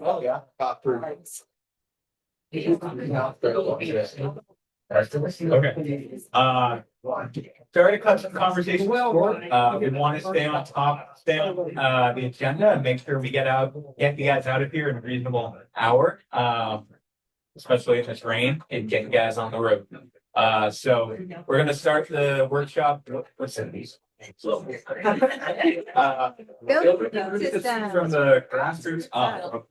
Oh yeah. Okay. Sorry to cut some conversation short. We want to stay on the agenda and make sure we get you guys out of here in a reasonable hour. Especially in this rain and get you guys on the road. So we're gonna start the workshop. What's in these? This is from the grassroots up.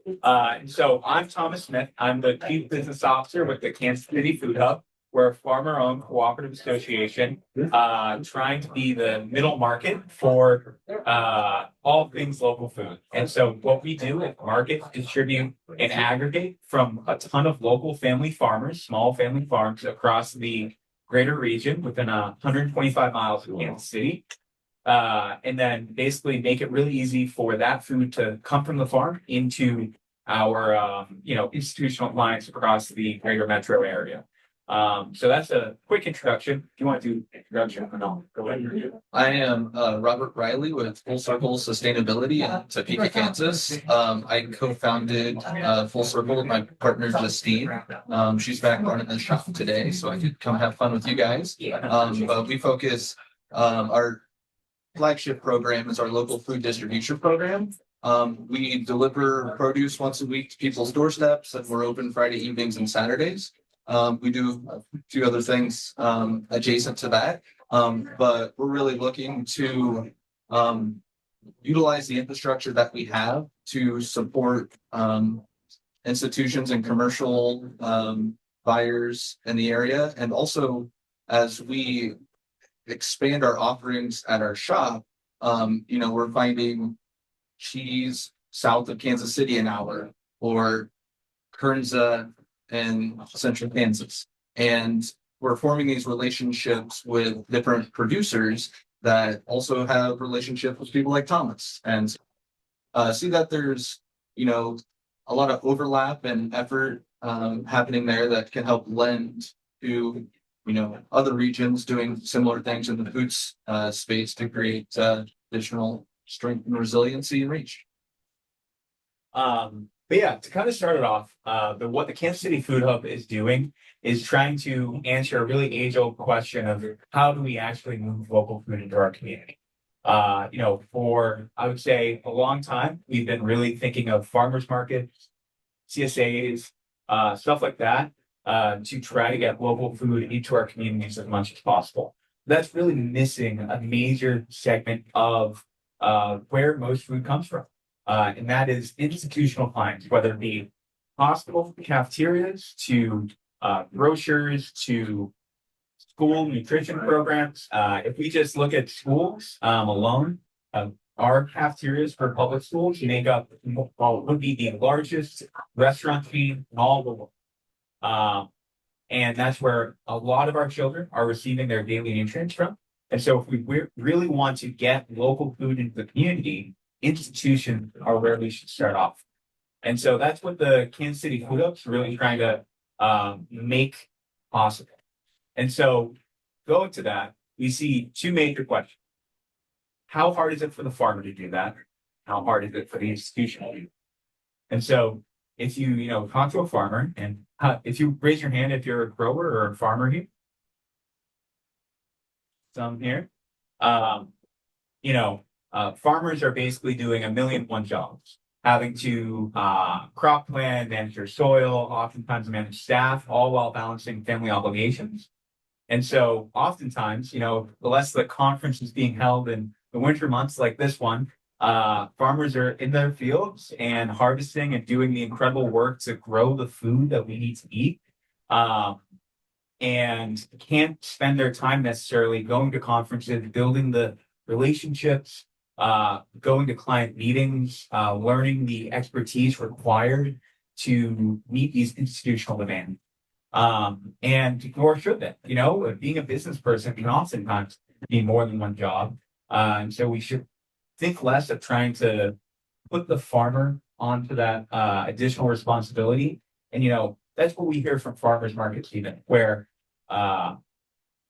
So I'm Thomas Smith. I'm the Chief Business Officer with the Kansas City Food Hub. We're a farmer-owned cooperative association, trying to be the middle market for all things local food. And so what we do is market, distribute, and aggregate from a ton of local family farmers, small family farms across the greater region within 125 miles of Kansas City. And then basically make it really easy for that food to come from the farm into our institutional clients across the greater metro area. So that's a quick introduction. If you want to do introduction, no, go ahead. I am Robert Riley with Full Circle Sustainability in Topeka, Kansas. I co-founded Full Circle with my partner Justine. She's back running the shop today, so I could come have fun with you guys. But we focus our flagship program is our local food distribution program. We deliver produce once a week to people's doorsteps, and we're open Friday evenings and Saturdays. We do a few other things adjacent to that, but we're really looking to utilize the infrastructure that we have to support institutions and commercial buyers in the area. And also, as we expand our offerings at our shop, we're finding cheese south of Kansas City an hour, or Kernza in central Kansas. And we're forming these relationships with different producers that also have relationships with people like Thomas, and see that there's, a lot of overlap and effort happening there that can help lend to, other regions doing similar things in the food space to create additional strength and resiliency and reach. But yeah, to kind of start it off, what the Kansas City Food Hub is doing is trying to answer a really age-old question of how do we actually move local food into our community? For I would say a long time, we've been really thinking of farmers markets, CSAs, stuff like that, to try to get local food into our communities as much as possible. That's really missing a major segment of where most food comes from. And that is institutional clients, whether it be hospital cafeterias to grocers to school nutrition programs. If we just look at schools alone, our cafeterias for public schools make up would be the largest restaurant chain in all the world. And that's where a lot of our children are receiving their daily nutrients from. And so if we really want to get local food into the community, institutions are where we should start off. And so that's what the Kansas City Food Hub is really trying to make possible. And so going to that, we see two major questions. How hard is it for the farmer to do that? How hard is it for the institution to do that? And so if you, talk to a farmer, and if you raise your hand if you're a grower or a farmer here, some here, farmers are basically doing 1,000,001 jobs, having to crop plan, manage their soil, oftentimes manage staff, all while balancing family obligations. And so oftentimes, the less the conference is being held in the winter months like this one, farmers are in their fields and harvesting and doing the incredible work to grow the food that we need to eat. And can't spend their time necessarily going to conferences, building the relationships, going to client meetings, learning the expertise required to meet these institutional demands. And nor should they. Being a business person can oftentimes be more than one job. And so we should think less of trying to put the farmer onto that additional responsibility. And that's what we hear from farmers markets, even where uh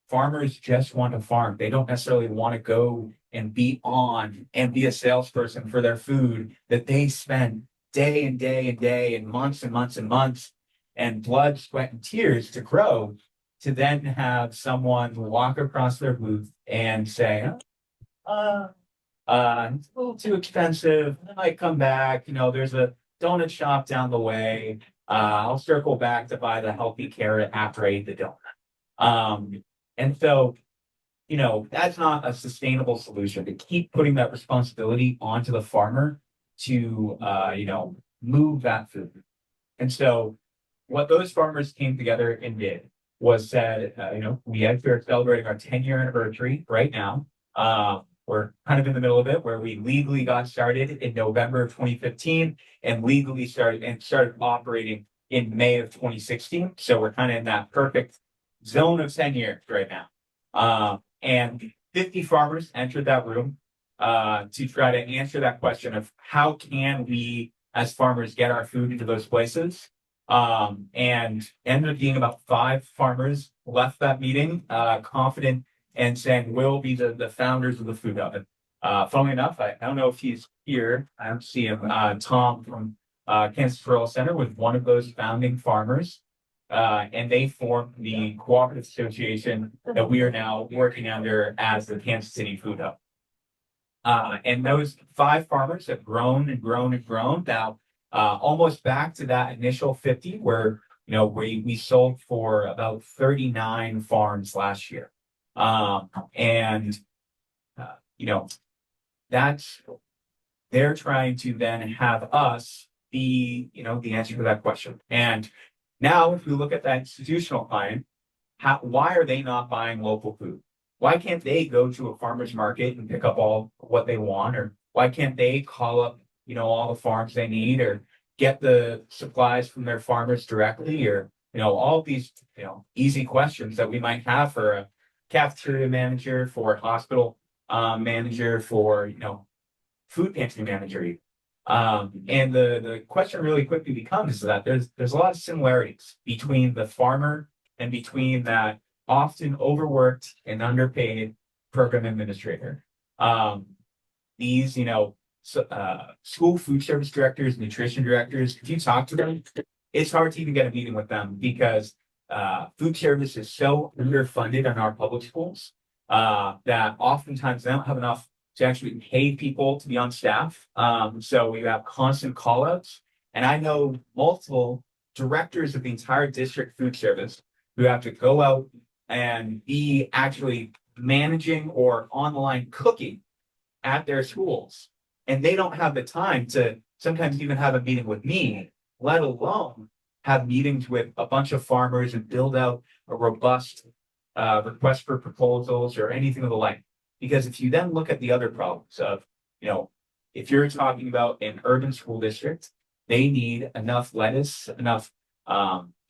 farmers just want to farm. They don't necessarily want to go and be on and be a salesperson for their food that they spend day and day and day and months and months and months and blood, sweat, and tears to grow, to then have someone walk across their booth and say, uh, it's a little too expensive. I might come back. There's a donut shop down the way. I'll circle back to buy the healthy carrot after I eat the donut. And so, that's not a sustainable solution to keep putting that responsibility onto the farmer to, move that food. And so, what those farmers came together and did was said, we're celebrating our 10-year anniversary right now. We're kind of in the middle of it, where we legally got started in November of 2015 and legally started operating in May of 2016. So we're kind of in that perfect zone of 10 years right now. And 50 farmers entered that room to try to answer that question of how can we as farmers get our food into those places. And ended up being about 5 farmers left that meeting confident and saying we'll be the founders of the food oven. Funnily enough, I don't know if he's here. I don't see him. Tom from Kansas Rural Center was one of those founding farmers. And they formed the cooperative association that we are now working under as the Kansas City Food Hub. And those 5 farmers have grown and grown and grown now, almost back to that initial 50, where we sold for about 39 farms last year. And that's they're trying to then have us be the answer to that question. And now, if we look at that institutional client, why are they not buying local food? Why can't they go to a farmer's market and pick up all what they want? Or why can't they call up, all the farms they need, or get the supplies from their farmers directly? Or, all these, easy questions that we might have for a cafeteria manager, for a hospital manager, for, food pantry manager. And the question really quickly becomes that there's a lot of similarities between the farmer and between that often overworked and underpaid program administrator. These, school food service directors, nutrition directors, if you talk to them, it's hard to even get a meeting with them because food service is so underfunded in our public schools that oftentimes they don't have enough to actually pay people to be on staff. So we have constant call outs. And I know multiple directors of the entire district food service who have to go out and be actually managing or online cooking at their schools. And they don't have the time to sometimes even have a meeting with me, let alone have meetings with a bunch of farmers and build out a robust request for proposals or anything of the like. Because if you then look at the other problems of, if you're talking about an urban school district, they need enough lettuce,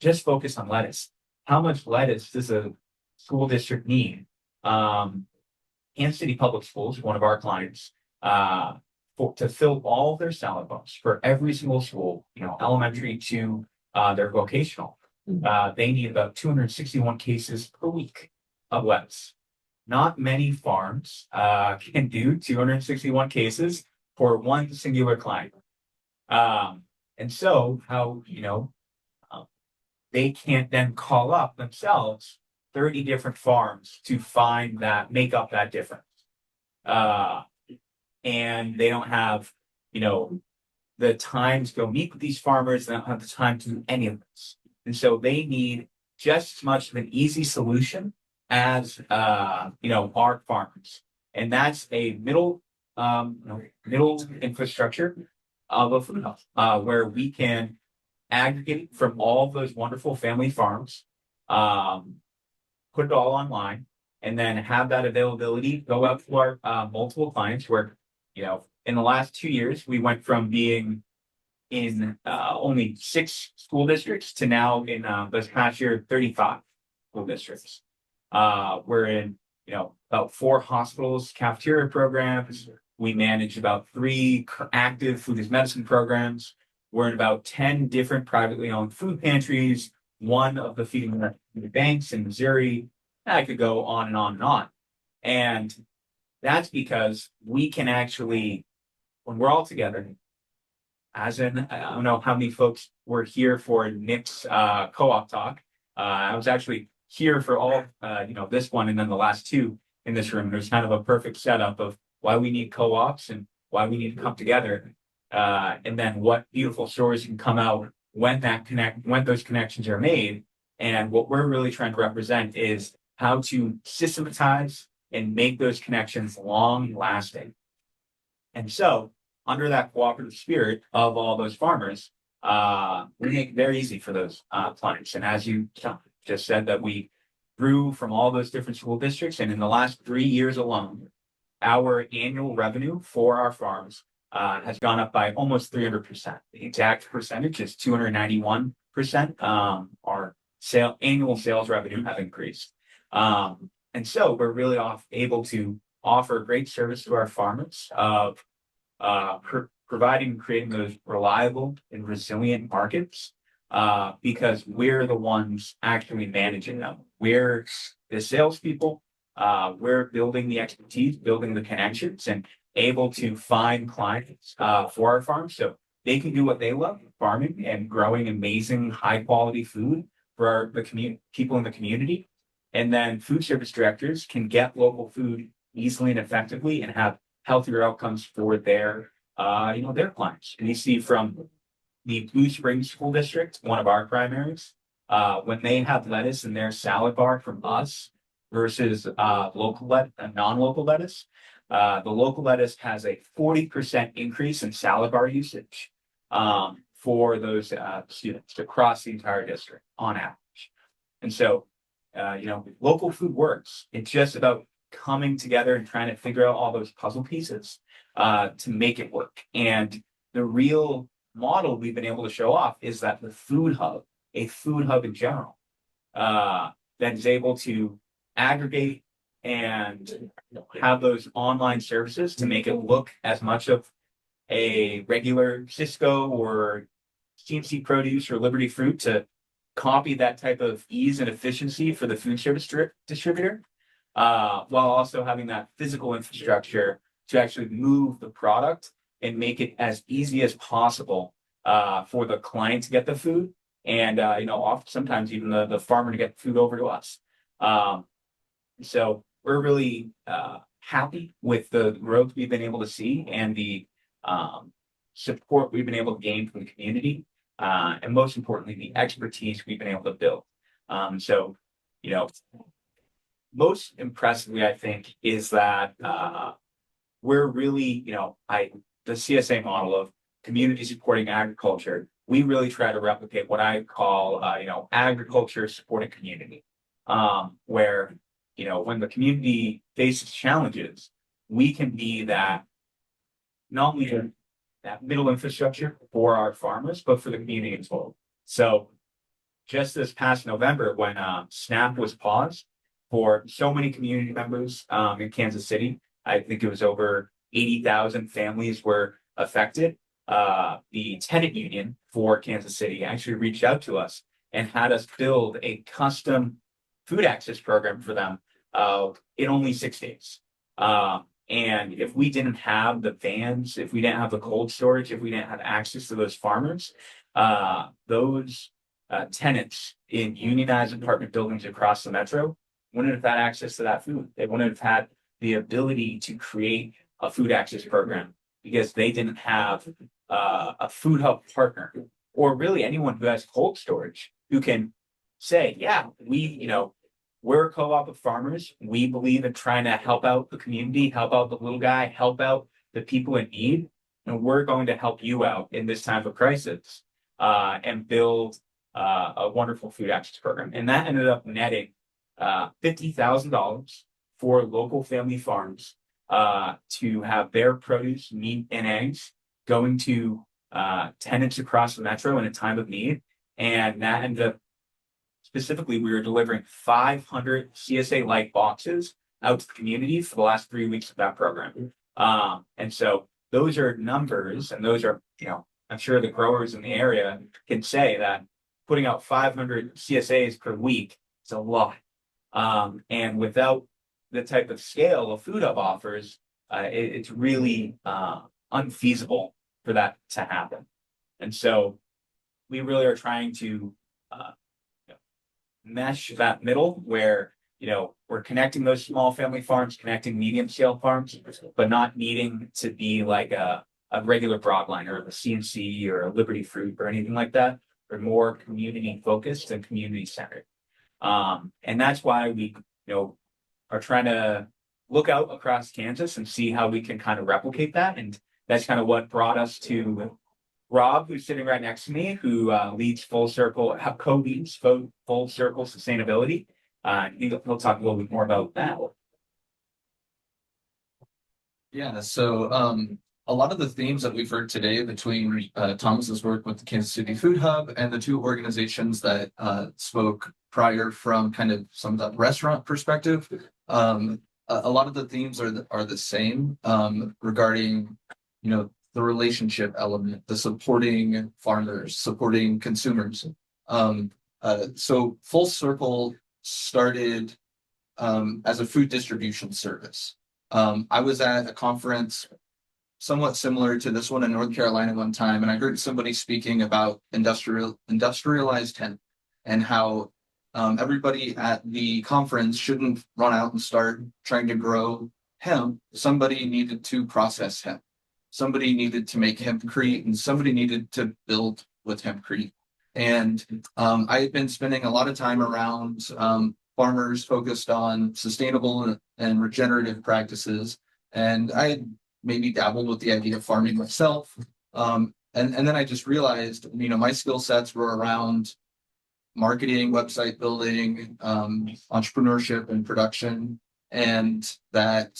just focus on lettuce. How much lettuce does a school district need? Kansas City Public Schools, one of our clients, to fill all of their salad bowls for every single school, elementary to their vocational. They need about 261 cases per week of lettuce. Not many farms can do 261 cases for one singular client. And so how, they can't then call up themselves 30 different farms to make up that difference. And they don't have, the time to go meet with these farmers. They don't have the time to do any of this. And so they need just as much of an easy solution as our farmers. And that's a middle infrastructure of a food hub, where we can aggregate from all of those wonderful family farms, put it all online, and then have that availability go out to our multiple clients where, in the last 2 years, we went from being in only 6 school districts to now in this past year, 35 school districts. We're in, about 4 hospitals, cafeteria programs. We manage about 3 active food as medicine programs. We're in about 10 different privately owned food pantries, one of the feeding banks in Missouri. I could go on and on and on. And that's because we can actually, when we're all together, as in, I don't know how many folks were here for Nick's co-op talk. I was actually here for all, this one and then the last two in this room. There's kind of a perfect setup of why we need co-ops and why we need to come together. And then what beautiful stories can come out when when those connections are made. And what we're really trying to represent is how to systematize and make those connections long lasting. And so, under that cooperative spirit of all those farmers, we make it very easy for those clients. And as you just said, that we grew from all those different school districts, and in the last 3 years alone, our annual revenue for our farms has gone up by almost 300%. The exact percentage is 291%. Our annual sales revenue have increased. And so we're really able to offer great service to our farmers of providing and creating those reliable and resilient markets because we're the ones actually managing them. We're the salespeople. We're building the expertise, building the connections, and able to find clients for our farms so they can do what they love, farming and growing amazing high quality food for the people in the community. And then food service directors can get local food easily and effectively and have healthier outcomes for their clients. And you see from the Blue Springs School District, one of our primaries, when they have lettuce in their salad bar from us versus non-local lettuce, the local lettuce has a 40% increase in salad bar usage for those students across the entire district on average. And so, local food works. It's just about coming together and trying to figure out all those puzzle pieces to make it work. And the real model we've been able to show off is that a food hub in general, that is able to aggregate and have those online services to make it look as much of a regular Cisco or CMC Produce or Liberty Fruit to copy that type of ease and efficiency for the food service distributor, while also having that physical infrastructure to actually move the product and make it as easy as possible for the client to get the food and sometimes even the farmer to get the food over to us. So we're really happy with the growth we've been able to see and the support we've been able to gain from the community. And most importantly, the expertise we've been able to build. So, most impressively, I think, is that we're really, the CSA model of community supporting agriculture, we really try to replicate what I call, agriculture supporting community, where, when the community faces challenges, we can be that not only that middle infrastructure for our farmers, but for the community as well. So just this past November, when SNAP was paused for so many community members in Kansas City, I think it was over 80,000 families were affected. The tenant union for Kansas City actually reached out to us and had us build a custom food access program for them in only 6 days. And if we didn't have the vans, if we didn't have the cold storage, if we didn't have access to those farmers, those tenants in unionized apartment buildings across the metro wouldn't have had access to that food. They wouldn't have had the ability to create a food access program because they didn't have a food hub partner or really anyone who has cold storage who can say, yeah, we're a co-op of farmers. We believe in trying to help out the community, help out the little guy, help out the people in need. And we're going to help you out in this time of crisis and build a wonderful food access program. And that ended up netting $50,000 for local family farms to have their produce, meat, and eggs going to tenants across the metro in a time of need. And that ended up specifically, we were delivering 500 CSA-like boxes out to the community for the last 3 weeks of that program. And so those are numbers, and those are, I'm sure the growers in the area can say that putting out 500 CSAs per week is a lot. And without the type of scale of Food Hub offers, it's really unfeasible for that to happen. And so we really are trying to uh, mesh that middle where we're connecting those small family farms, connecting medium scale farms, but not needing to be like a regular broadliner or a CNC or a Liberty Fruit or anything like that. We're more community focused and community centered. And that's why we are trying to look out across Kansas and see how we can kind of replicate that. And that's kind of what brought us to Rob, who's sitting right next to me, who leads Full Circle, co-leads Full Circle Sustainability. He'll talk a little bit more about that. Yeah, so a lot of the themes that we've heard today between Thomas's work with the Kansas City Food Hub and the two organizations that spoke prior from kind of some of that restaurant perspective, a lot of the themes are the same regarding, the relationship element, the supporting farmers, supporting consumers. So Full Circle started as a food distribution service. I was at a conference somewhat similar to this one in North Carolina one time, and I heard somebody speaking about industrialized hemp and how everybody at the conference shouldn't run out and start trying to grow hemp. Somebody needed to process hemp. Somebody needed to make hempcrete, and somebody needed to build with hempcrete. And I had been spending a lot of time around farmers focused on sustainable and regenerative practices. And I had maybe dabbled with the idea of farming myself. And then I just realized, my skill sets were around marketing, website building, entrepreneurship and production, and that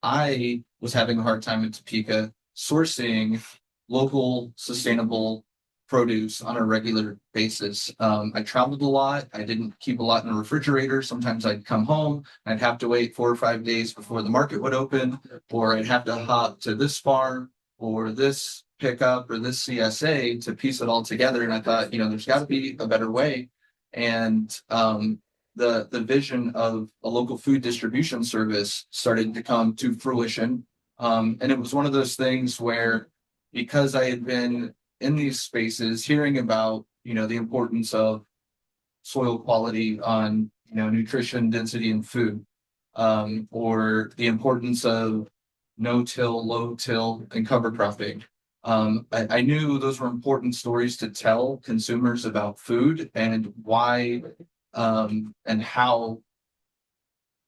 I was having a hard time in Topeka sourcing local, sustainable produce on a regular basis. I traveled a lot. I didn't keep a lot in the refrigerator. Sometimes I'd come home and I'd have to wait 4 or 5 days before the market would open, or I'd have to hop to this farm or this pickup or this CSA to piece it all together. And I thought, there's got to be a better way. And the vision of a local food distribution service started to come to fruition. And it was one of those things where, because I had been in these spaces hearing about, the importance of soil quality on, nutrition density in food, or the importance of no-till, low-till, and cover cropping. I knew those were important stories to tell consumers about food and why and how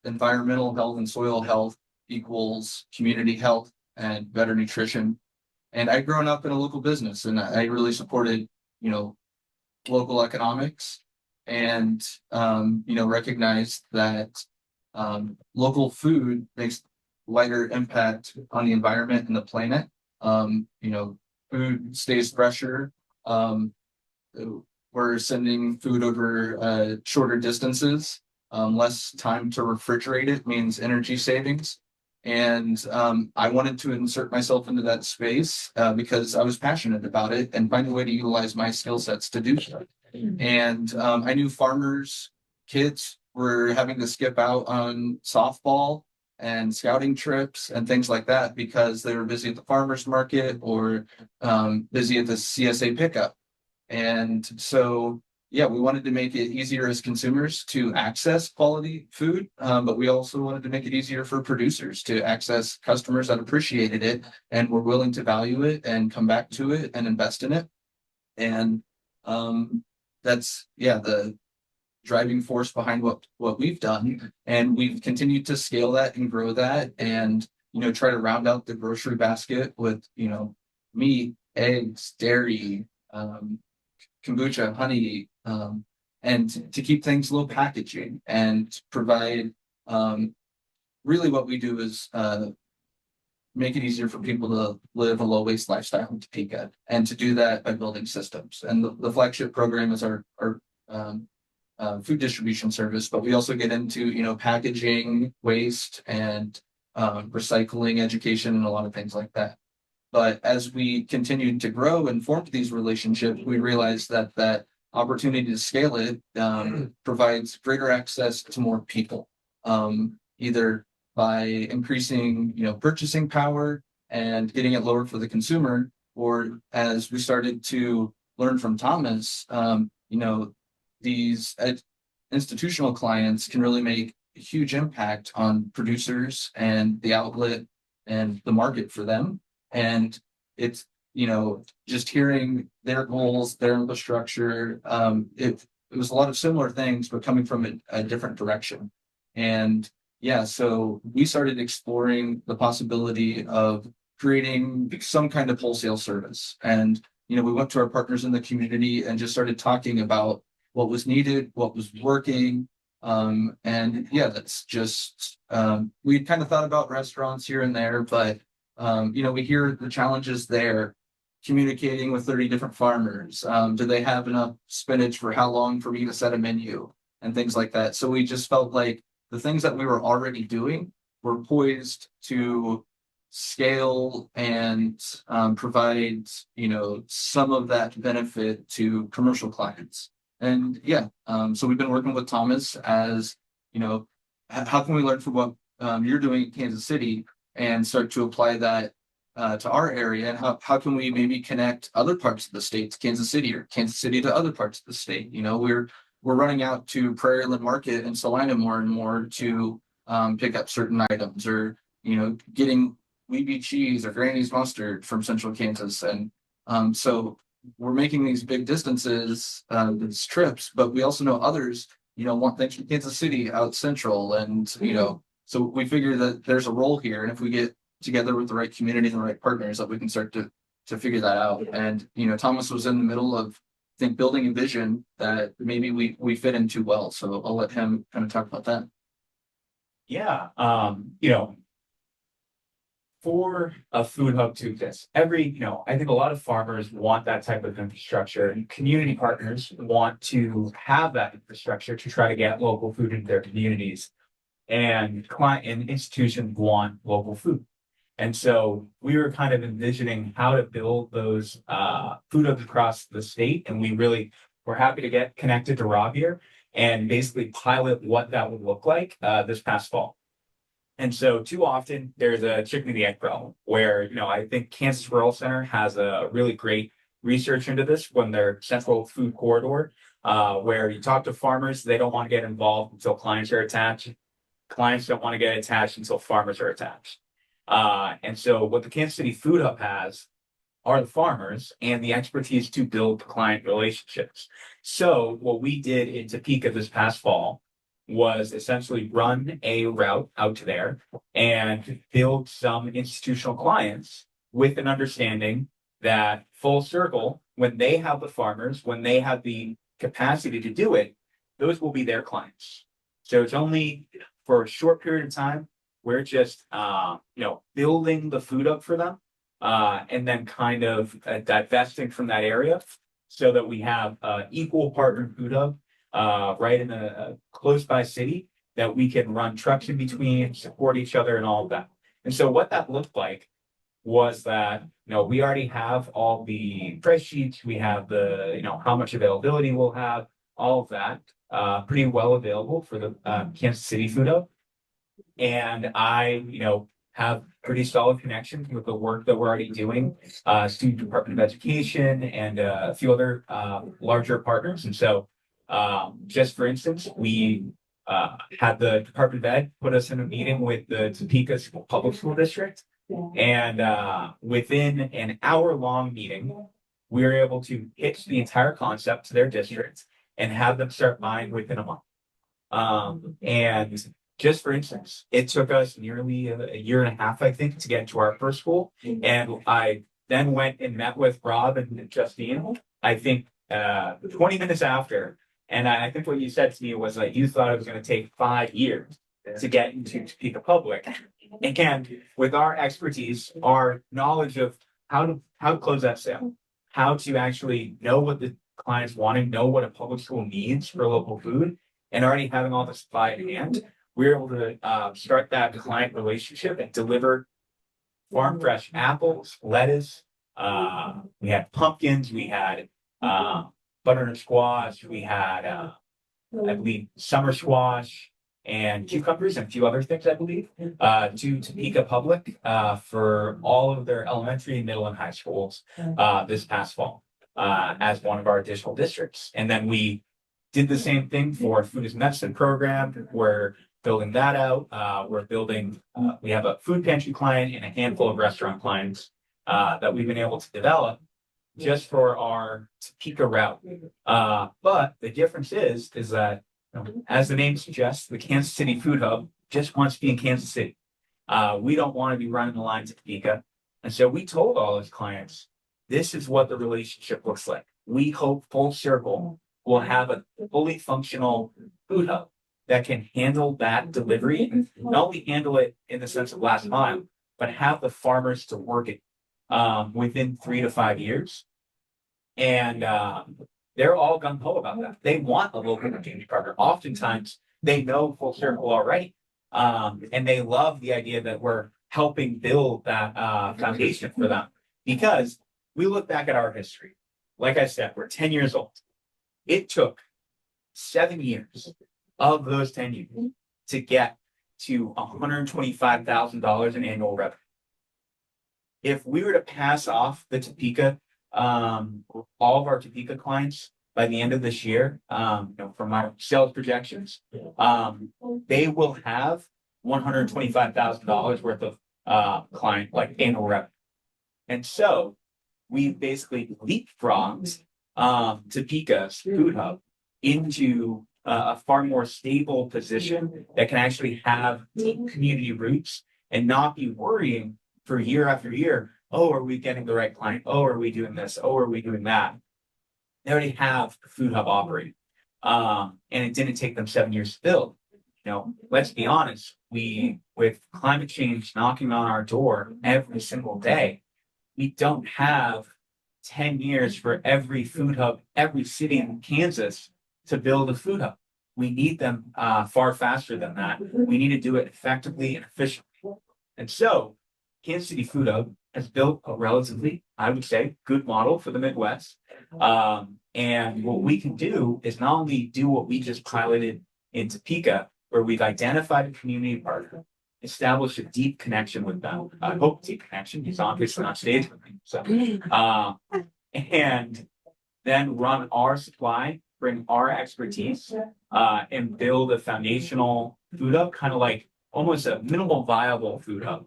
environmental health and soil health equals community health and better nutrition. And I'd grown up in a local business, and I really supported, local economics, and recognized that local food makes lighter impact on the environment and the planet. Food stays fresher. We're sending food over shorter distances. Less time to refrigerate it means energy savings. And I wanted to insert myself into that space because I was passionate about it and find a way to utilize my skill sets to do so. And I knew farmers, kids were having to skip out on softball and scouting trips and things like that because they were busy at the farmers market or busy at the CSA pickup. And so, yeah, we wanted to make it easier as consumers to access quality food, but we also wanted to make it easier for producers to access customers that appreciated it and were willing to value it and come back to it and invest in it. And that's, the driving force behind what we've done. And we've continued to scale that and grow that and, try to round out the grocery basket with, meat, eggs, dairy, kombucha, honey, and to keep things low packaging and provide really what we do is make it easier for people to live a low waste lifestyle in Topeka, and to do that by building systems. And the flagship program is our food distribution service, but we also get into packaging waste and recycling education, and a lot of things like that. But as we continued to grow and formed these relationships, we realized that opportunity to scale it provides greater access to more people, either by increasing, purchasing power and getting it lower for the consumer, or as we started to learn from Thomas, these institutional clients can really make a huge impact on producers and the outlet and the market for them. And it's, just hearing their goals, their infrastructure, it was a lot of similar things, but coming from a different direction. And yeah, so we started exploring the possibility of creating some kind of wholesale service. And, we went to our partners in the community and just started talking about what was needed, what was working. And yeah, that's just, we kind of thought about restaurants here and there, but, we hear the challenges there, communicating with 30 different farmers. Do they have enough spinach for how long for me to set a menu and things like that? So we just felt like the things that we were already doing were poised to scale and provide, some of that benefit to commercial clients. And yeah, so we've been working with Thomas as, how can we learn from what you're doing in Kansas City and start to apply that to our area, and how can we maybe connect other parts of the state to Kansas City, or Kansas City to other parts of the state? We're running out to Prairieland Market and Salina more and more to pick up certain items, or getting Weeby cheese or Granny's mustard from Central Kansas, and so we're making these big distances, these trips, but we also know others, want things from Kansas City out central, and so we figure that there's a role here, and if we get together with the right community and the right partners, that we can start to figure that out. And Thomas was in the middle of, I think, building a vision that maybe we fit into well. So I'll let him kind of talk about that. Yeah. For a food hub to exist, I think a lot of farmers want that type of infrastructure, and community partners want to have that infrastructure to try to get local food into their communities. And client and institutions want local food. And so we were kind of envisioning how to build those food hubs across the state. And we really were happy to get connected to Rob here and basically pilot what that would look like this past fall. And so too often there's a chicken and the egg problem where, I think Kansas Rural Center has a really great research into this when their central food corridor, where you talk to farmers, they don't want to get involved until clients are attached. Clients don't want to get attached until farmers are attached. And so what the Kansas City Food Hub has are the farmers and the expertise to build client relationships. So what we did in Topeka this past fall was essentially run a route out to there and build some institutional clients with an understanding that full circle, when they have the farmers, when they have the capacity to do it, those will be their clients. So it's only for a short period of time. We're just, building the food up for them, and then kind of divesting from that area so that we have equal partner food hub right in a close by city that we can run trucks in between, support each other, and all of that. And so what that looked like was that, we already have all the price sheets, we have the, how much availability we'll have, all of that pretty well available for the Kansas City Food Hub. And I, have pretty solid connections with the work that we're already doing, Student Department of Education and a few other larger partners. And so just for instance, we had the Department of Ed put us in a meeting with the Topeka Public School District. And within an hour-long meeting, we were able to pitch the entire concept to their district and have them start buying within a month. And just for instance, it took us nearly a year and a half, I think, to get to our first school. And I then went and met with Rob and Justine, I think 20 minutes after. And I think what you said to me was that you thought it was going to take 5 years to get into Topeka Public. And with our expertise, our knowledge of how to close that sale, how to actually know what the clients want, know what a public school needs for local food, and already having all the supply at hand, we were able to start that client relationship and deliver farm fresh apples, lettuce. We had pumpkins, we had butternut squash, we had I believe summer squash and cucumbers and a few other things, I believe, to Topeka Public for all of their elementary, middle, and high schools this past fall as one of our additional districts. And then we did the same thing for food as medicine program. We're building that out. We're building, we have a food pantry client and a handful of restaurant clients that we've been able to develop just for our Topeka route. But the difference is that, as the name suggests, the Kansas City Food Hub just wants to be in Kansas City. We don't want to be running the line to Topeka. And so we told all those clients, this is what the relationship looks like. We hope Full Circle will have a fully functional food hub that can handle that delivery, and not only handle it in the sense of last mile, but have the farmers to work it within 3 to 5 years. And they're all gung ho about that. They want a local community partner. Oftentimes, they know Full Circle already, and they love the idea that we're helping build that foundation for them. Because we look back at our history. Like I said, we're 10 years old. It took 7 years of those 10 years to get to $125,000 in annual revenue. If we were to pass off the Topeka, all of our Topeka clients by the end of this year, from our sales projections, they will have $125,000 worth of client like annual revenue. And so we basically leapfrogged Topeka's food hub into a far more stable position that can actually have deep community roots and not be worrying for year after year. Oh, are we getting the right client? Oh, are we doing this? Oh, are we doing that? They already have the food hub operating. And it didn't take them 7 years to build. Let's be honest, with climate change knocking on our door every single day, we don't have 10 years for every food hub, every city in Kansas to build a food hub. We need them far faster than that. We need to do it effectively and efficiently. And so Kansas City Food Hub has built a relatively, I would say, good model for the Midwest. And what we can do is not only do what we just piloted in Topeka, where we've identified a community partner, established a deep connection with them. I hope deep connection. He's obviously on stage with me. So, and then run our supply, bring our expertise, and build a foundational food hub, kind of like almost a minimal viable food hub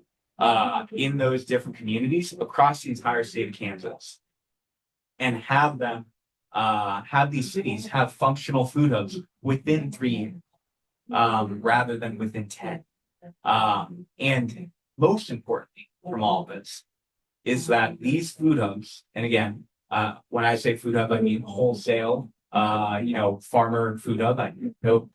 in those different communities across the entire state of Kansas, and have them have these cities have functional food hubs within 3 years rather than within 10. And most importantly from all of this is that these food hubs, and again, when I say food hub, I mean wholesale, farmer food hub. I know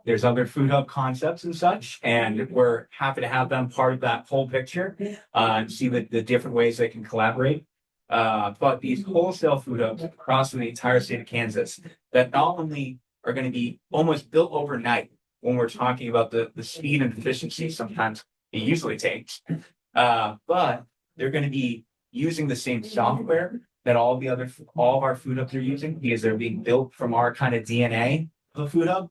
there's other food hub concepts and such, and we're happy to have them part of that whole picture and see the different ways they can collaborate. But these wholesale food hubs across the entire state of Kansas that not only are going to be almost built overnight when we're talking about the speed and efficiency sometimes it usually takes, but they're going to be using the same software that all of our food hubs are using, because they're being built from our kind of DNA of a food hub,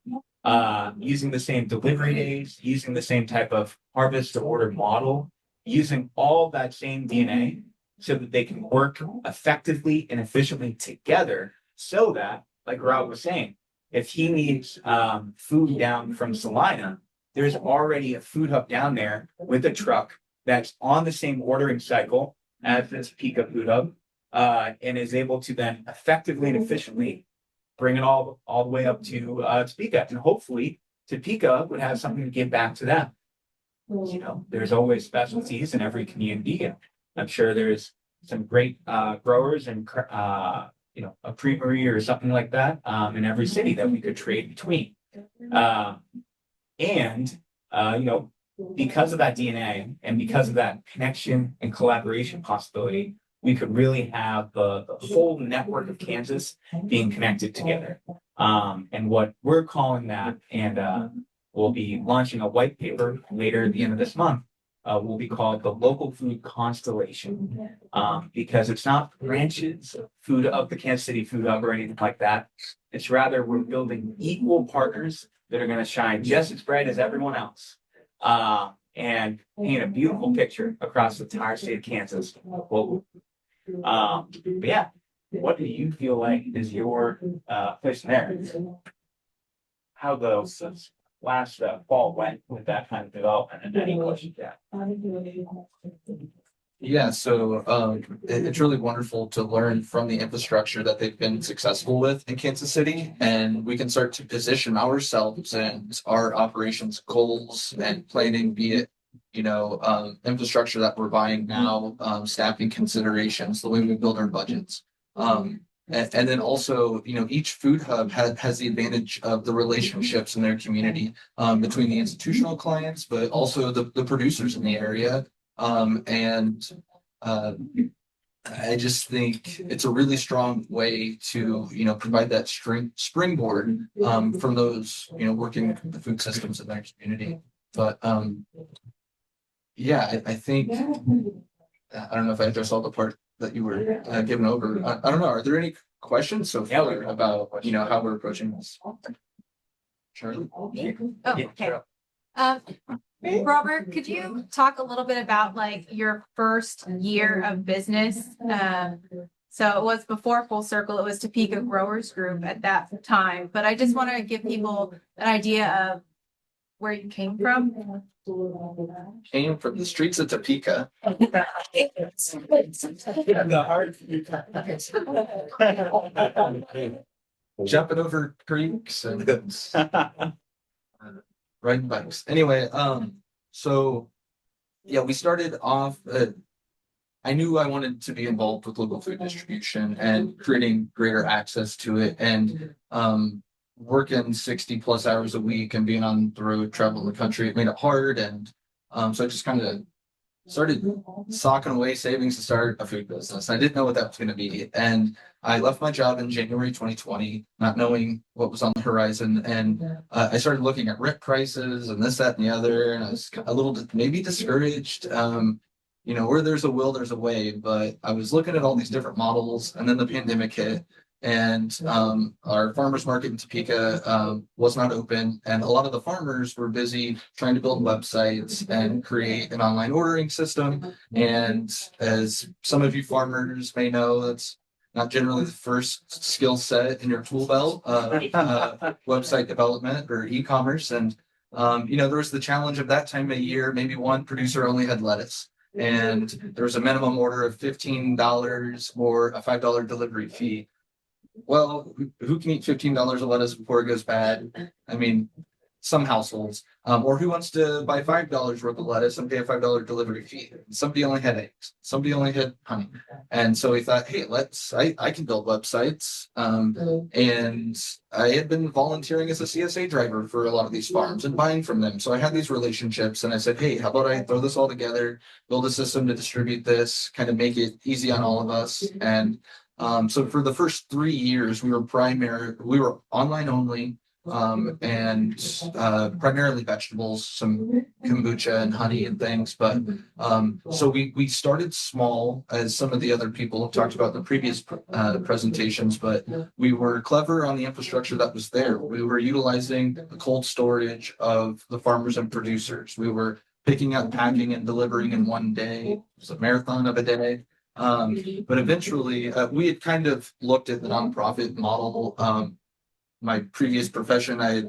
using the same delivery days, using the same type of harvest to order model, using all that same DNA so that they can work effectively and efficiently together, so that, like Rob was saying, if he needs food down from Salina, there's already a food hub down there with a truck that's on the same ordering cycle as this Topeka food hub, and is able to then effectively and efficiently bring it all the way up to Topeka. And hopefully Topeka would have something to give back to them. There's always specialties in every community, and I'm sure there's some great growers and a creamery or something like that in every city that we could trade between. Because of that DNA and because of that connection and collaboration possibility, we could really have the whole network of Kansas being connected together. And what we're calling that, and will be launching a white paper later at the end of this month. Will be called the Local Food Constellation, because it's not branches of food of the Kansas City Food Hub or anything like that. It's rather we're building equal partners that are going to shine just as bright as everyone else, and paint a beautiful picture across the entire state of Kansas. Well, but yeah, what do you feel like is your place there? How those last fall went with that kind of development and any questions that? Yeah, so it's really wonderful to learn from the infrastructure that they've been successful with in Kansas City, and we can start to position ourselves and our operations goals and planning, be it infrastructure that we're buying now, staffing considerations, the way we build our budgets. And then also, each food hub has the advantage of the relationships in their community, between the institutional clients, but also the producers in the area. And I just think it's a really strong way to, provide that springboard, from those, working the food systems in their community. But yeah, I think, I don't know if I addressed all the part that you were given over. I don't know. Are there any questions so far about, how we're approaching this? Charlie? Oh, okay. Robert, could you talk a little bit about like your first year of business? So it was before Full Circle, it was Topeka Growers Group at that time, but I just want to give people an idea of where you came from. Came from the streets of Topeka. Jumping over creeks and riding bikes. Anyway, so yeah, we started off. I knew I wanted to be involved with local food distribution and creating greater access to it, and working 60 plus hours a week and being on the road, traveling the country, it made it hard. And so I just kind of started socking away savings to start a food business. I didn't know what that was going to be. And I left my job in January 2020, not knowing what was on the horizon. And I started looking at rent prices and this, that, and the other. And I was a little maybe discouraged. Where there's a will, there's a way. But I was looking at all these different models, and then the pandemic hit. And our farmers market in Topeka was not open, and a lot of the farmers were busy trying to build websites and create an online ordering system. And as some of you farmers may know, that's not generally the first skill set in your tool belt, website development or e-commerce. And there was the challenge of that time of year. Maybe one producer only had lettuce, and there was a minimum order of $15 or a $5 delivery fee. Well, who can eat $15 of lettuce before it goes bad? I mean, some households. Or who wants to buy $5 worth of lettuce and pay a $5 delivery fee? Somebody only had eggs. Somebody only had honey. And so we thought, hey, I can build websites. And I had been volunteering as a CSA driver for a lot of these farms and buying from them. So I had these relationships, and I said, hey, how about I throw this all together, build a system to distribute this, kind of make it easy on all of us. And so for the first 3 years, we were online only, and primarily vegetables, some kombucha and honey and things. But so we started small, as some of the other people have talked about in the previous presentations, but we were clever on the infrastructure that was there. We were utilizing the cold storage of the farmers and producers. We were picking up, packing, and delivering in one day. It was a marathon of a day. But eventually, we had kind of looked at the nonprofit model. My previous profession, I had,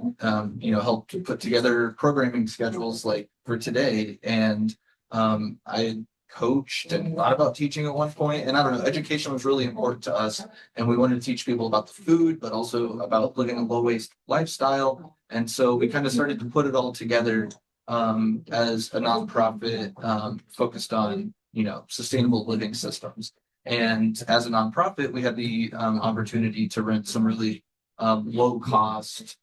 helped put together programming schedules like for today, and I had coached and thought about teaching at one point. And I don't know, education was really important to us, and we wanted to teach people about the food, but also about living a low waste lifestyle. And so we kind of started to put it all together as a nonprofit focused on sustainable living systems. And as a nonprofit, we had the opportunity to rent some really low cost.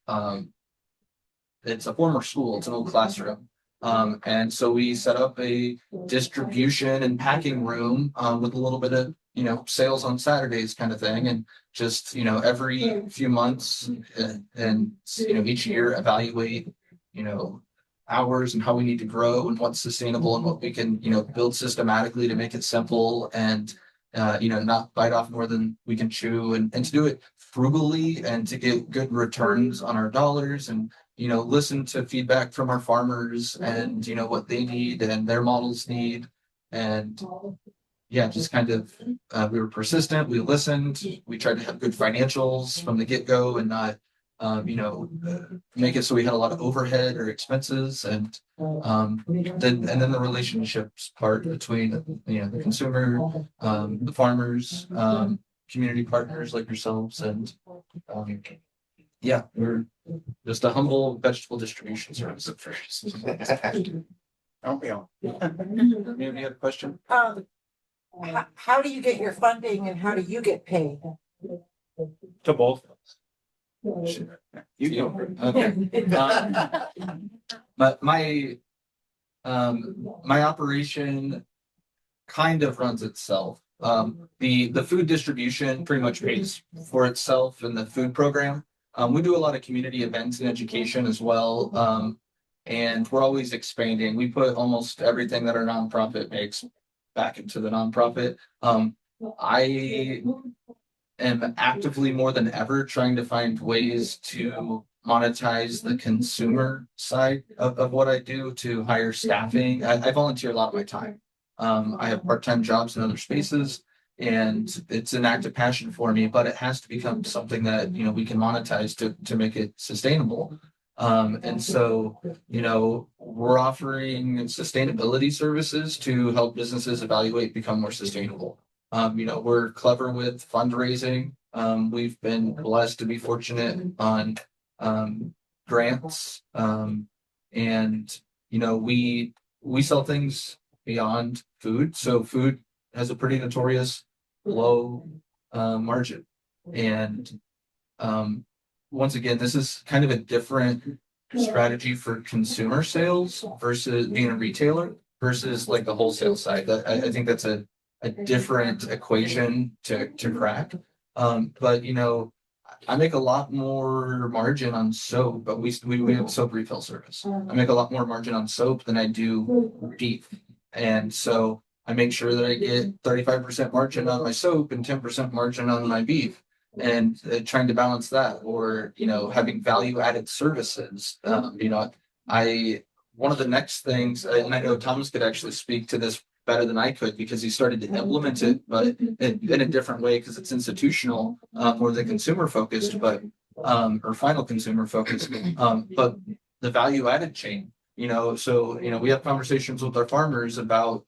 It's a former school, it's an old classroom. And so we set up a distribution and packing room with a little bit of sales on Saturdays kind of thing, and just every few months and each year evaluate hours and how we need to grow and what's sustainable and what we can, build systematically to make it simple and, not bite off more than we can chew and to do it frugally and to get good returns on our dollars and, listen to feedback from our farmers and, what they need and their models need. And yeah, just kind of, we were persistent, we listened, we tried to have good financials from the get-go and not, make it so we had a lot of overhead or expenses and then the relationships part between, the consumer, the farmers, community partners like yourselves and, yeah, we're just a humble vegetable distribution service at first. Aren't we all? Maybe you have a question? How do you get your funding and how do you get paid? To both. You go. Okay. But my operation kind of runs itself. The food distribution pretty much pays for itself in the food program. We do a lot of community events and education as well. And we're always expanding. We put almost everything that our nonprofit makes back into the nonprofit. I am actively more than ever trying to find ways to monetize the consumer side of what I do to hire staffing. I volunteer a lot of my time. I have part-time jobs in other spaces and it's an active passion for me, but it has to become something that, we can monetize to make it sustainable. And so, we're offering sustainability services to help businesses evaluate, become more sustainable. We're clever with fundraising. We've been blessed to be fortunate on grants. And we sell things beyond food. So food has a pretty notorious low margin. And once again, this is kind of a different strategy for consumer sales versus being a retailer versus like the wholesale side. I think that's a different equation to crack. But I make a lot more margin on soap, but we have a soap refill service. I make a lot more margin on soap than I do beef. And so I make sure that I get 35% margin on my soap and 10% margin on my beef. And trying to balance that or, having value added services. One of the next things, and I know Thomas could actually speak to this better than I could because he started to implement it, but in a different way because it's institutional, more than consumer focused, but or final consumer focused. But the value added chain, so we have conversations with our farmers about,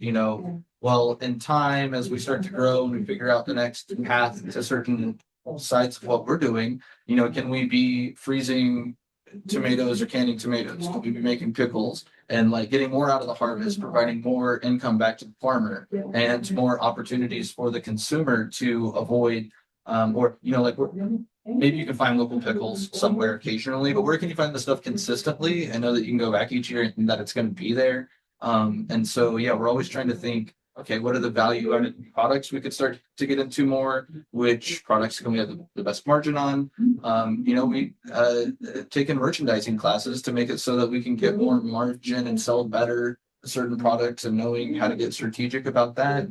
well, in time as we start to grow and we figure out the next path to certain sides of what we're doing, can we be freezing tomatoes or canning tomatoes? Can we be making pickles and like getting more out of the harvest, providing more income back to the farmer and more opportunities for the consumer to avoid or maybe you can find local pickles somewhere occasionally, but where can you find the stuff consistently and know that you can go back each year and that it's going to be there? And so yeah, we're always trying to think, okay, what are the value added products we could start to get into more? Which products can we have the best margin on? We taken merchandising classes to make it so that we can get more margin and sell better certain products and knowing how to get strategic about that.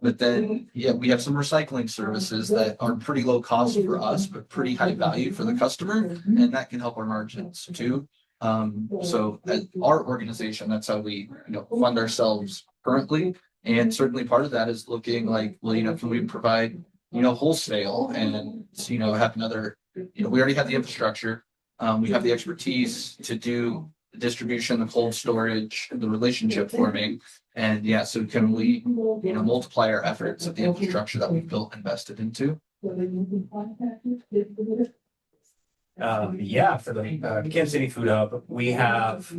But then, yeah, we have some recycling services that are pretty low cost for us, but pretty high value for the customer. And that can help our margins too. So at our organization, that's how we, fund ourselves currently. And certainly part of that is looking like, well, can we provide, wholesale and, have another, we already have the infrastructure. We have the expertise to do the distribution, the cold storage, the relationship forming. And yeah, so can we, multiply our efforts of the infrastructure that we've built, invested into? Yeah, for the Kansas City Food Hub, we have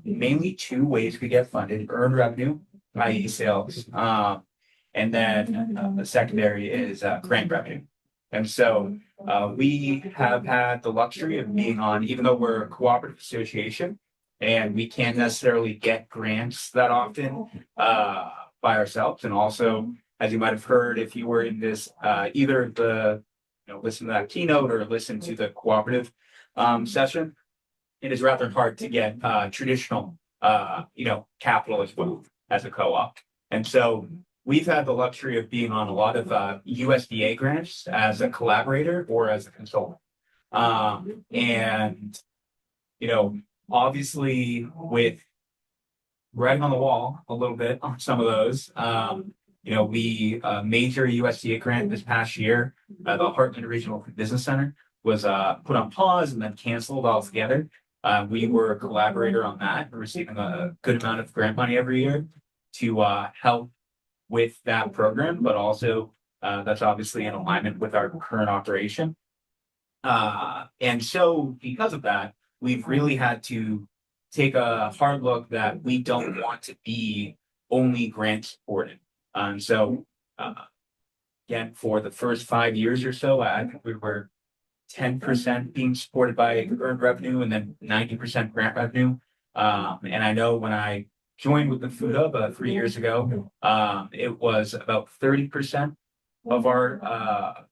mainly two ways we get funded: earned revenue, i.e. sales, and then the secondary is grant revenue. And so we have had the luxury of being on, even though we're a cooperative association and we can't necessarily get grants that often by ourselves. And also, as you might have heard, if you were in this, either the listen to that keynote or listen to the cooperative session. it is rather hard to get traditional capital as well as a co-op. And so we've had the luxury of being on a lot of USDA grants as a collaborator or as a consultant. And obviously with writing on the wall a little bit on some of those. We major USDA grant this past year, the Heartland Regional Business Center was put on pause and then canceled altogether. We were a collaborator on that, receiving a good amount of grant money every year to help with that program, but also that's obviously in alignment with our current operation. And so because of that, we've really had to take a hard look that we don't want to be only grant supported. So again, for the first 5 years or so, I think we were 10% being supported by earned revenue and then 90% grant revenue. And I know when I joined with the Food Hub 3 years ago, it was about 30% of our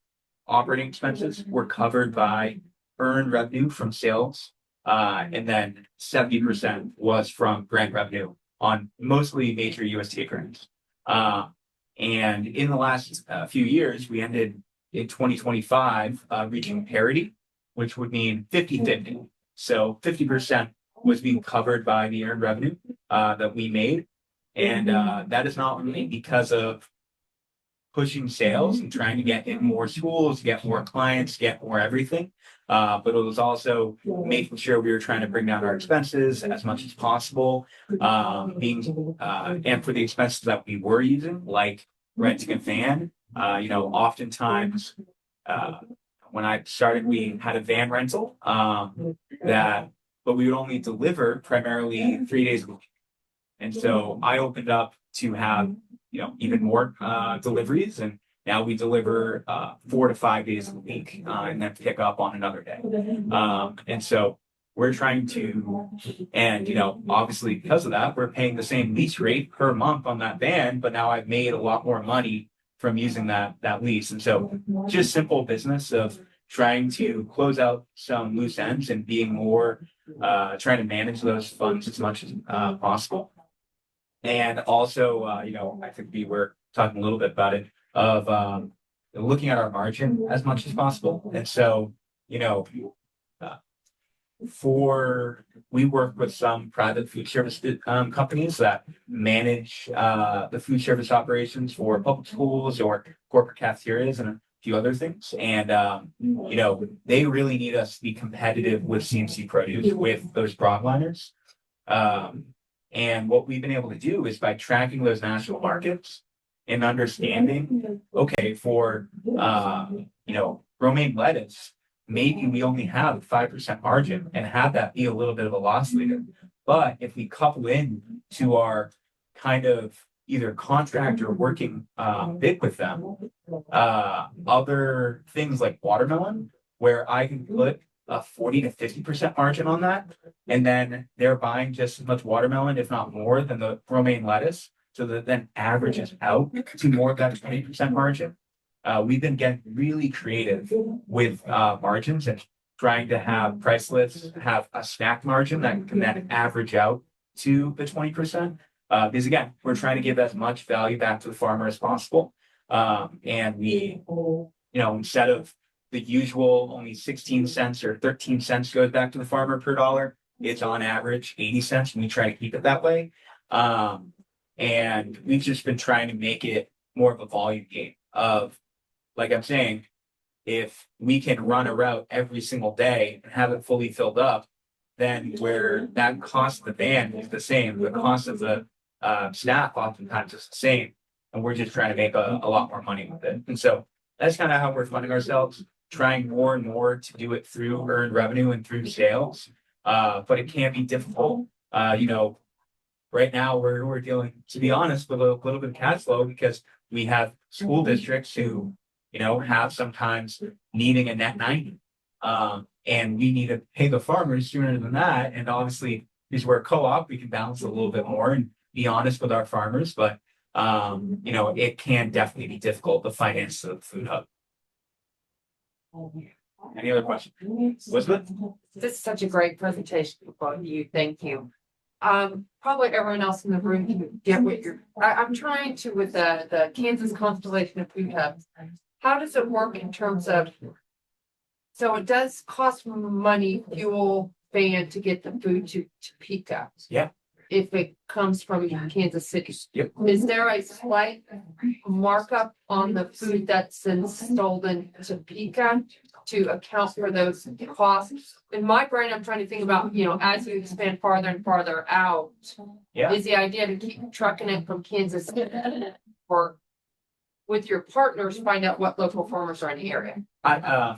operating expenses were covered by earned revenue from sales. And then 70% was from grant revenue on mostly major USDA grants. And in the last few years, we ended in 2025 reaching parity, which would mean 50-50. So 50% was being covered by the earned revenue that we made. And that is not only because of pushing sales and trying to get in more schools, get more clients, get more everything. But it was also making sure we were trying to bring down our expenses as much as possible. And for the expenses that we were using, like renting a van, oftentimes when I started, we had a van rental but we would only deliver primarily 3 days a week. And so I opened up to have even more deliveries, and now we deliver 4 to 5 days a week and then pick up on another day. And so we're trying to, and obviously because of that, we're paying the same lease rate per month on that van, but now I've made a lot more money from using that lease. And so just simple business of trying to close out some loose ends and being more trying to manage those funds as much as possible. And also, I think we were talking a little bit about it of looking at our margin as much as possible. And so, we work with some private food service companies that manage the food service operations for public schools or corporate cafeterias and a few other things. And, they really need us to be competitive with CNC produce, with those broadliners. And what we've been able to do is by tracking those national markets and understanding, okay, for, romaine lettuce, maybe we only have a 5% margin and have that be a little bit of a loss leader. But if we couple in to our kind of either contract or working bid with them, other things like watermelon, where I can put a 40 to 50% margin on that, and then they're buying just as much watermelon, if not more, than the romaine lettuce, so that then averages out to more of that 20% margin. We've been getting really creative with margins and trying to have price lists have a stack margin that can then average out to the 20%. Because again, we're trying to give as much value back to the farmer as possible. And we, instead of the usual only 16 cents or 13 cents goes back to the farmer per dollar, it's on average 80 cents, and we try to keep it that way. And we've just been trying to make it more of a volume game of, like I'm saying, if we can run a route every single day and have it fully filled up, then where that cost of the van is the same, the cost of the staff oftentimes is the same. And we're just trying to make a lot more money with it. And so that's kind of how we're funding ourselves, trying more and more to do it through earned revenue and through sales. But it can be difficult. Right now we're dealing, to be honest, with a little bit of cash flow because we have school districts who, have sometimes needing a net 90. And we need to pay the farmers sooner than that. And obviously, because we're a co-op, we can balance a little bit more and be honest with our farmers. But, it can definitely be difficult to finance the Food Hub. Any other questions? Elizabeth? This is such a great presentation, both of you. Thank you. Probably everyone else in the room can get what I'm trying to with the Kansas constellation of food hubs. How does it work in terms of, so it does cost money, fuel, van to get the food to Topeka? Yeah. If it comes from Kansas City. Yep. Is there a slight markup on the food that's installed in Topeka to account for those costs? In my brain, I'm trying to think about, as you expand farther and farther out. Yeah. Is the idea to keep trucking it from Kansas City or with your partners, find out what local farmers are in the area?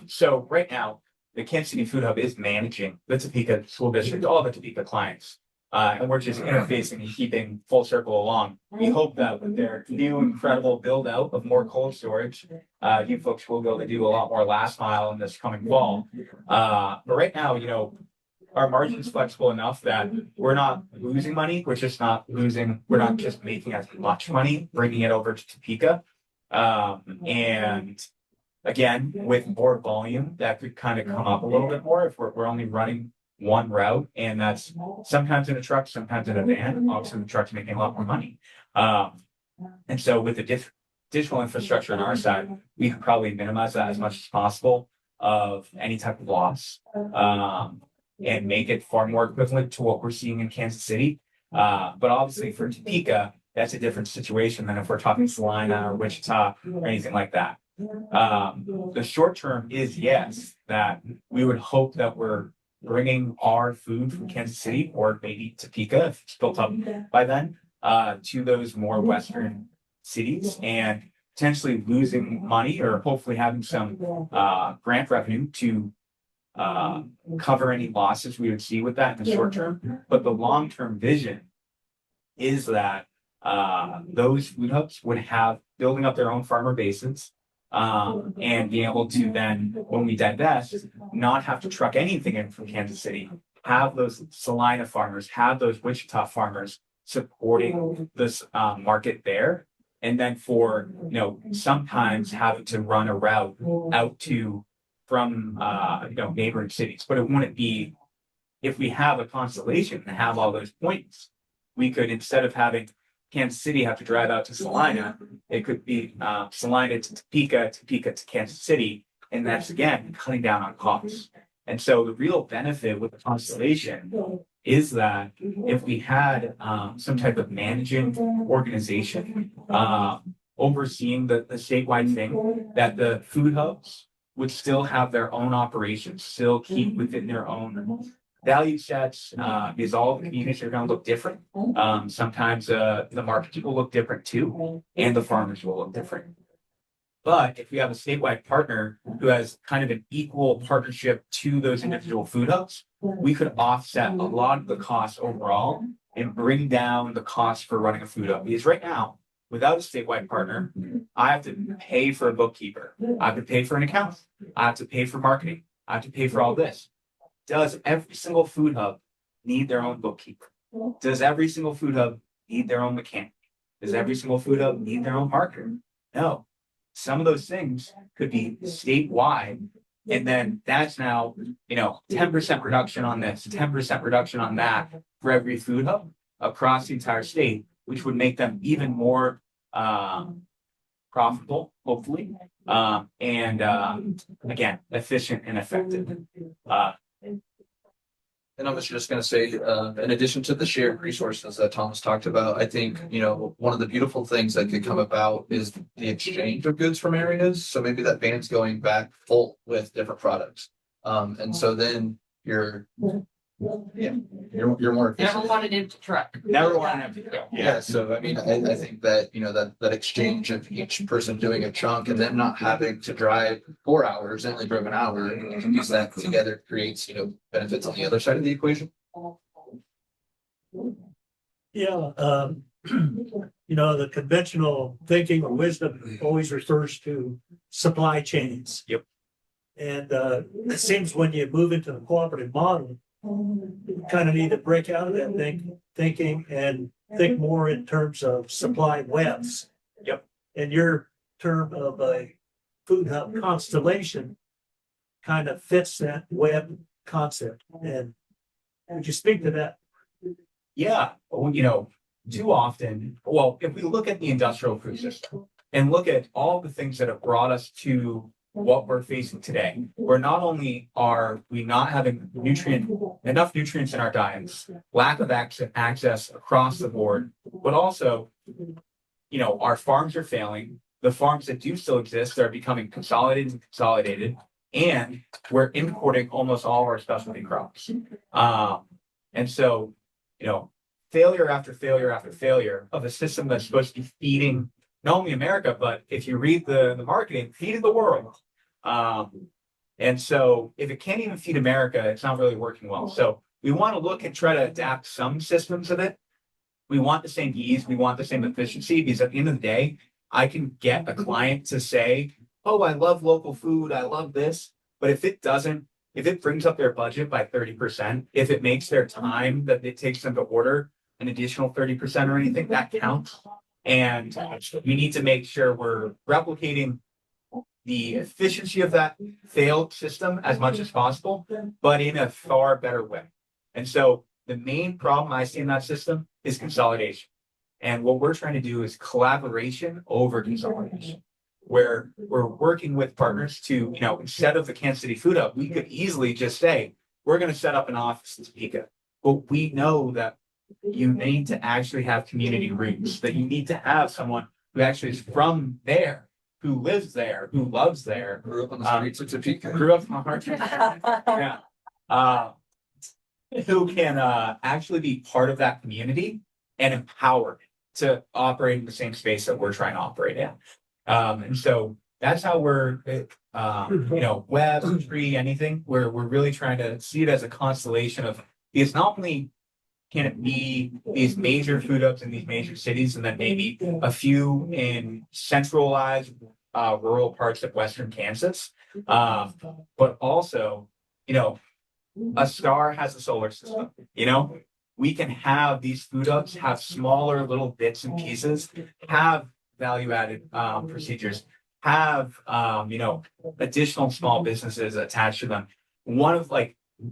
So right now, the Kansas City Food Hub is managing the Topeka School District, all the Topeka clients. And we're just interfacing and keeping full circle along. We hope that with their new incredible build out of more cold storage, you folks will be able to do a lot more last mile in this coming fall. But right now, our margin's flexible enough that we're not losing money. We're just not losing. We're not just making as much money, bringing it over to Topeka. And again, with more volume, that could kind of come up a little bit more if we're only running one route, and that's sometimes in a truck, sometimes in a van. Obviously, the truck's making a lot more money. And so with the digital infrastructure on our side, we could probably minimize that as much as possible of any type of loss, and make it far more equivalent to what we're seeing in Kansas City. But obviously for Topeka, that's a different situation than if we're talking Salina or Wichita or anything like that. The short term is yes, that we would hope that we're bringing our food from Kansas City or maybe Topeka, if it's built up by then, to those more western cities and potentially losing money or hopefully having some grant revenue to cover any losses we would see with that in the short term. But the long-term vision is that those food hubs would have building up their own farmer bases, and being able to then, when we divest, not have to truck anything in from Kansas City, have those Salina farmers, have those Wichita farmers supporting this market there. And then for, sometimes having to run a route out to from, neighboring cities, but it wouldn't be, if we have a constellation and have all those points, we could, instead of having Kansas City have to drive out to Salina, it could be Salina to Topeka, Topeka to Kansas City, and that's again cutting down on costs. And so the real benefit with the constellation is that if we had some type of managing organization overseeing the statewide thing, that the food hubs would still have their own operations, still keep within their own value sets, is all the communities are going to look different. Sometimes the markets will look different too, and the farmers will look different. But if we have a statewide partner who has kind of an equal partnership to those individual food hubs, we could offset a lot of the costs overall and bring down the cost for running a food hub. Because right now, without a statewide partner, I have to pay for a bookkeeper. I have to pay for an accountant. I have to pay for marketing. I have to pay for all this. Does every single food hub need their own bookkeeper? Does every single food hub need their own mechanic? Does every single food hub need their own marketer? No. Some of those things could be statewide. And then that's now, 10% reduction on this, 10% reduction on that for every food hub across the entire state, which would make them even more profitable, hopefully. And again, efficient and effective. And I was just going to say, in addition to the shared resources that Thomas talked about, I think, one of the beautiful things that could come about is the exchange of goods from areas. So maybe that van's going back full with different products. And so then you're more efficient. Never want an empty truck. Never want to have to go. Yeah, so I mean, I think that, that exchange of each person doing a chunk and then not having to drive 4 hours, and only drove an hour, and you can use that together creates, benefits on the other side of the equation. Yeah, the conventional thinking or wisdom always refers to supply chains. Yep. And it seems when you move into the cooperative model, you kind of need to break out of that thinking and think more in terms of supply webs. Yep. And your term of a food hub constellation kind of fits that web concept. And would you speak to that? Yeah, well, too often, well, if we look at the industrial food system and look at all the things that have brought us to what we're facing today, where not only are we not having enough nutrients in our diets, lack of access across the board, but also, our farms are failing. The farms that do still exist are becoming consolidated, and we're importing almost all of our specialty crops. And so, failure after failure after failure of a system that's supposed to be feeding not only America, but if you read the marketing, feeding the world. And so if it can't even feed America, it's not really working well. So we want to look and try to adapt some systems of it. We want the same ease, we want the same efficiency, because at the end of the day, I can get a client to say, oh, I love local food, I love this. But if it brings up their budget by 30%, if it makes their time that it takes them to order an additional 30% or anything, that counts. And we need to make sure we're replicating the efficiency of that failed system as much as possible, but in a far better way. And so the main problem I see in that system is consolidation. And what we're trying to do is collaboration over consolidation, where we're working with partners to, instead of the Kansas City Food Hub, we could easily just say, we're going to set up an office in Topeka. But we know that you need to actually have community roots, that you need to have someone who actually is from there, who lives there, who loves there. Grew up on the streets of Topeka. Grew up in the heart. Yeah. Who can actually be part of that community and empowered to operate in the same space that we're trying to operate in. And so that's how we're, web, tree, anything, we're really trying to see it as a constellation of, because not only can it be these major food hubs in these major cities, and then maybe a few in centralized rural parts of Western Kansas, but also, a star has a solar system, we can have these food hubs have smaller little bits and pieces, have value-added procedures, have additional small businesses attached to them. One of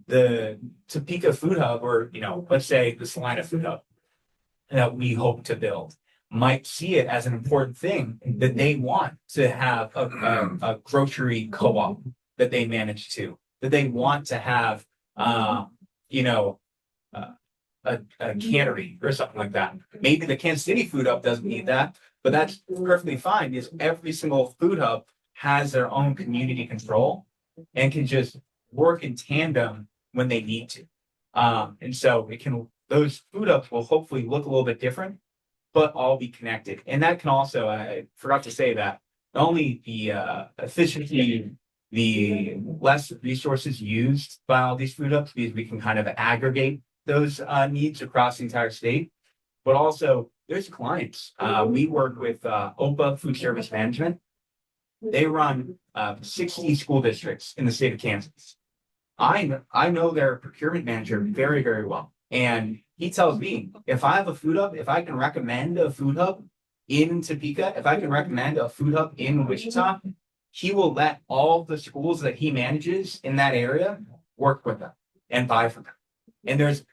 the Topeka Food Hub, or let's say the Salina Food Hub that we hope to build, might see it as an important thing that they want to have a grocery co-op that they manage to, that they want to have a cannery or something like that. Maybe the Kansas City Food Hub doesn't need that, but that's perfectly fine, because every single food hub has their own community control and can just work in tandem when they need to. And so those food hubs will hopefully look a little bit different, but all be connected. And that can also, I forgot to say that, not only the efficiency, the less resources used by all these food hubs, because we can kind of aggregate those needs across the entire state, but also there's clients. We work with OPA Food Service Management. They run 60 school districts in the state of Kansas. I know their procurement manager very, very well. And he tells me, if I have a food hub, if I can recommend a food hub in Topeka, if I can recommend a food hub in Wichita, he will let all the schools that he manages in that area work with them and buy from them. And there's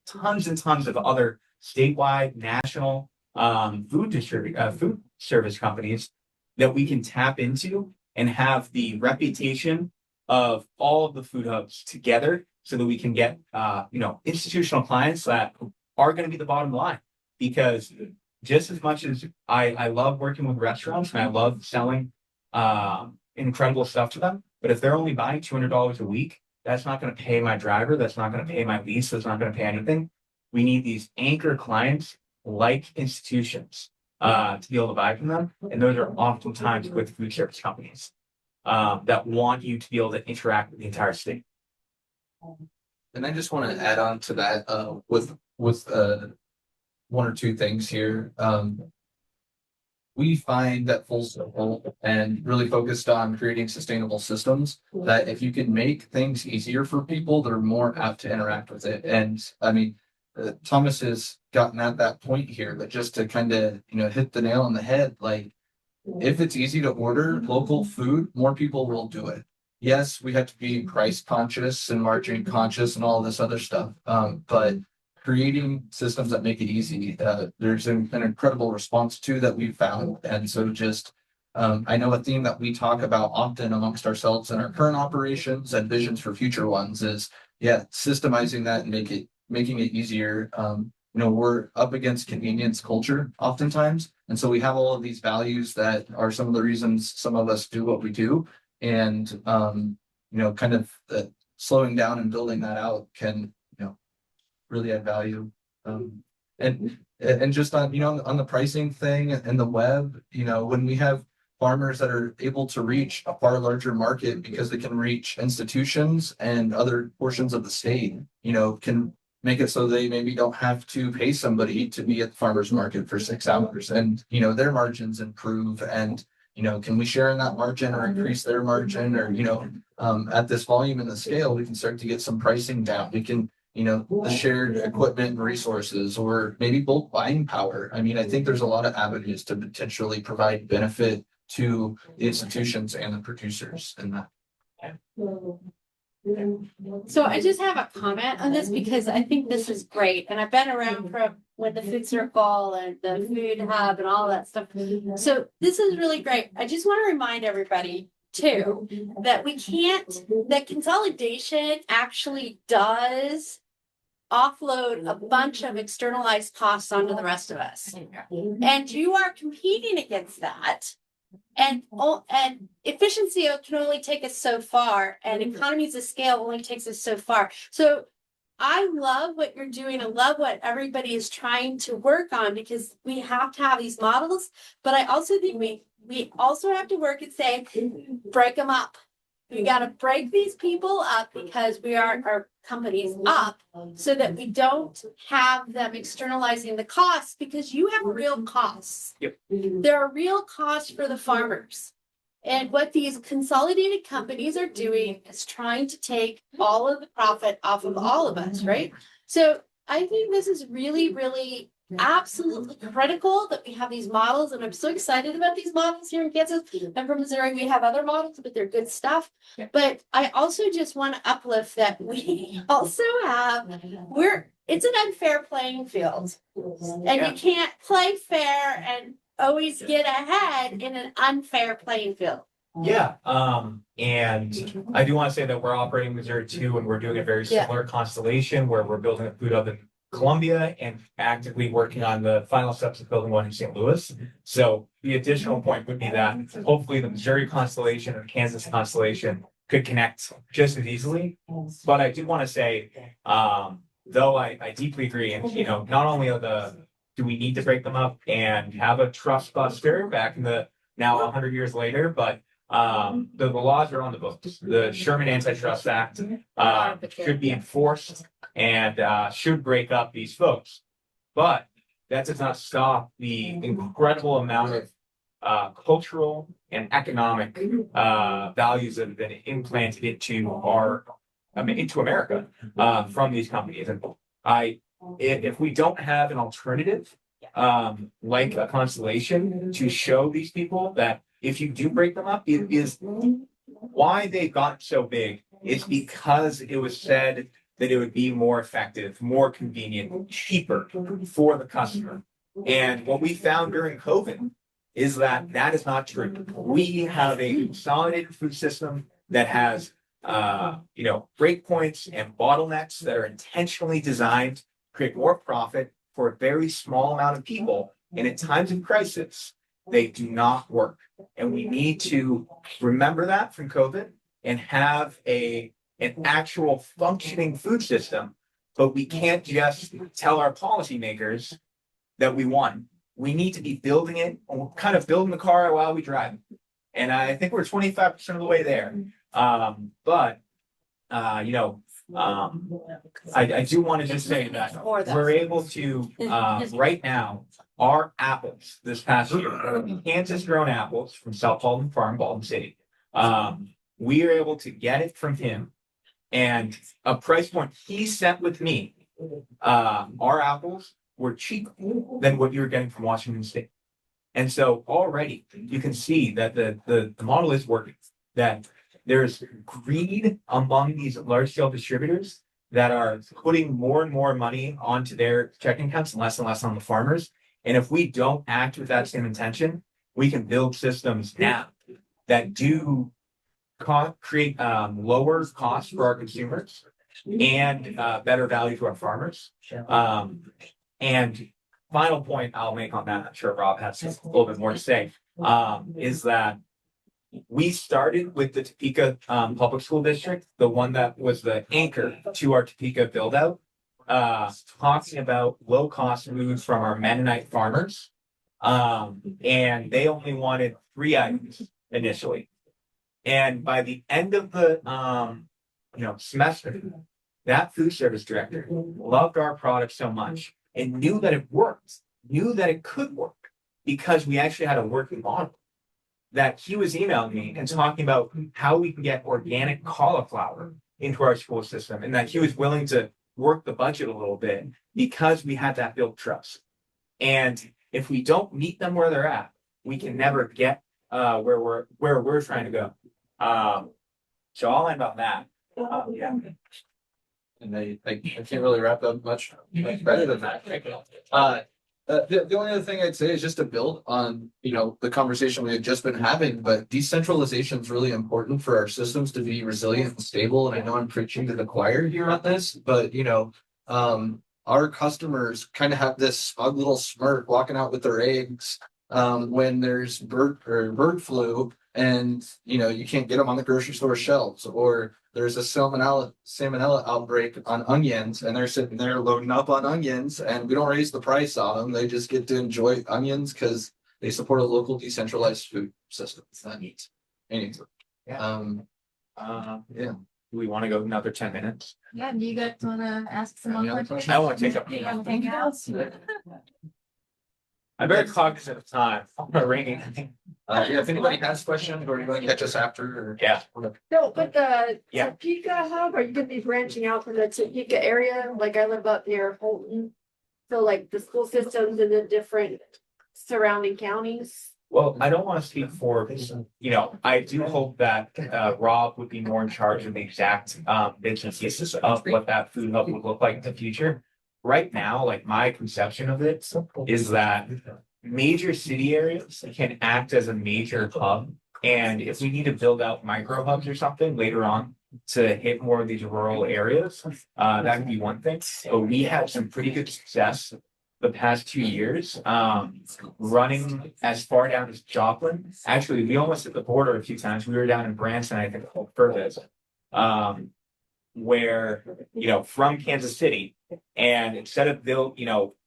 tons and tons of other statewide, national food service companies that we can tap into and have the reputation of all of the food hubs together, so that we can get institutional clients that are going to be the bottom line. Because just as much as I love working with restaurants and I love selling incredible stuff to them, but if they're only buying $200 a week, that's not going to pay my driver, that's not going to pay my lease, that's not going to pay anything. We need these anchor clients like institutions to be able to buy from them. And those are oftentimes with food service companies that want you to be able to interact with the entire state. And I just want to add on to that with one or two things here. We find that Full Circle and really focused on creating sustainable systems, that if you can make things easier for people, they're more apt to interact with it. And I mean, Thomas has gotten at that point here, but just to kind of, hit the nail on the head, like if it's easy to order local food, more people will do it. yes, we have to be price conscious and margin conscious and all this other stuff. But creating systems that make it easy, there's an incredible response to that we've found. And so just, I know a theme that we talk about often amongst ourselves in our current operations and visions for future ones is, yeah, systemizing that and making it easier. We're up against convenience culture oftentimes. And so we have all of these values that are some of the reasons some of us do what we do. And, kind of slowing down and building that out can, really add value. And just on, on the pricing thing and the web, when we have farmers that are able to reach a far larger market because they can reach institutions and other portions of the state, can make it so they maybe don't have to pay somebody to be at the farmer's market for 6 hours and, their margins improve and, can we share in that margin or increase their margin or, at this volume and the scale, we can start to get some pricing down. We can, the shared equipment and resources or maybe bulk buying power. I mean, I think there's a lot of avenues to potentially provide benefit to the institutions and the producers in that. So I just have a comment on this because I think this is great. And I've been around from when the food circle and the food hub and all that stuff. So this is really great. I just want to remind everybody too, that that consolidation actually does offload a bunch of externalized costs onto the rest of us. And you are competing against that. And efficiency can only take us so far, and economies of scale only takes us so far. So I love what you're doing. I love what everybody is trying to work on because we have to have these models. But I also think we also have to work and say, break them up. We got to break these people up because we are our companies up so that we don't have them externalizing the costs because you have real costs. Yep. There are real costs for the farmers. And what these consolidated companies are doing is trying to take all of the profit off of all of us, right? So I think this is really, really absolutely critical that we have these models, and I'm so excited about these models here in Kansas. I'm from Missouri. We have other models, but they're good stuff. Yeah. But I also just want to uplift that we also have it's an unfair playing field, and you can't play fair and always get ahead in an unfair playing field. Yeah, and I do want to say that we're operating in Missouri too, and we're doing a very similar constellation where we're building a food hub in Columbia and actively working on the final steps of building one in St. Louis. So the additional point would be that hopefully the Missouri constellation and Kansas constellation could connect just as easily. But I do want to say, though I deeply agree, and not only do we need to break them up and have a trust buster back in the now 100 years later, but the laws are on the books. The Sherman Antitrust Act should be enforced and should break up these folks. But that does not stop the incredible amount of cultural and economic values that have been implanted into into America from these companies. And if we don't have an alternative like a constellation to show these people that if you do break them up, it is why they got so big. It's because it was said that it would be more effective, more convenient, cheaper for the customer. And what we found during COVID is that that is not true. We have a consolidated food system that has, breakpoints and bottlenecks that are intentionally designed to create more profit for a very small amount of people. And in times of crisis, they do not work. And we need to remember that from COVID and have an actual functioning food system. But we can't just tell our policymakers that we won. We need to be building it, kind of building the car while we drive it. And I think we're 25% of the way there. I do want to just say that we're able to, right now, our apples this past year, Kansas grown apples from South Baldwin Farm, Baldwin City. We are able to get it from him and a price point he set with me. Our apples were cheaper than what you were getting from Washington State. And so already you can see that the model is working, that there's greed among these large scale distributors that are putting more and more money onto their checking accounts and less on the farmers. And if we don't act with that same intention, we can build systems now that do create lower costs for our consumers and better value to our farmers. And final point I'll make on that, I'm sure Rob has a little bit more to say, is that we started with the Topeka Public School District, the one that was the anchor to our Topeka build out, talking about low cost food from our Mennonite farmers. And they only wanted 3 items initially. And by the end of the semester, that food service director loved our product so much and knew that it worked, knew that it could work because we actually had a working model, that he was emailing me and talking about how we can get organic cauliflower into our school system, and that he was willing to work the budget a little bit because we had that built trust. And if we don't meet them where they're at, we can never get where we're trying to go. So I'll end on that. Yeah. And I can't really wrap up much better than that. The only other thing I'd say is just to build on, the conversation we had just been having, but decentralization is really important for our systems to be resilient and stable. And I know I'm preaching to the choir here on this, but our customers kind of have this smug little smirk walking out with their eggs when there's bird flu and you can't get them on the grocery store shelves, or there's a salmonella outbreak on onions and they're sitting there loading up on onions and we don't raise the price on them. They just get to enjoy onions because they support a local decentralized food system. That needs anything. Yeah. Yeah. Do we want to go another 10 minutes? Yeah, do you guys wanna ask some more questions? I want to take up. Anything else? I'm very cognizant of time. I'm ringing. If anybody has questions or you want to catch us after, or Yeah. No, but the Yeah. Topeka hub, are you gonna be branching out from the Topeka area? Like I live up near Holton. So like the school systems in the different surrounding counties. Well, I don't want to speak for, I do hope that Rob would be more in charge of the exact business pieces of what that food hub would look like in the future. Right now, like my conception of it is that major city areas can act as a major hub. And if we need to build out micro hubs or something later on to hit more of these rural areas, that would be one thing. But we had some pretty good success the past 2 years, running as far down as Joplin. Actually, we almost hit the border a few times. We were down in Branson, I think, Purvis, where, from Kansas City, and instead of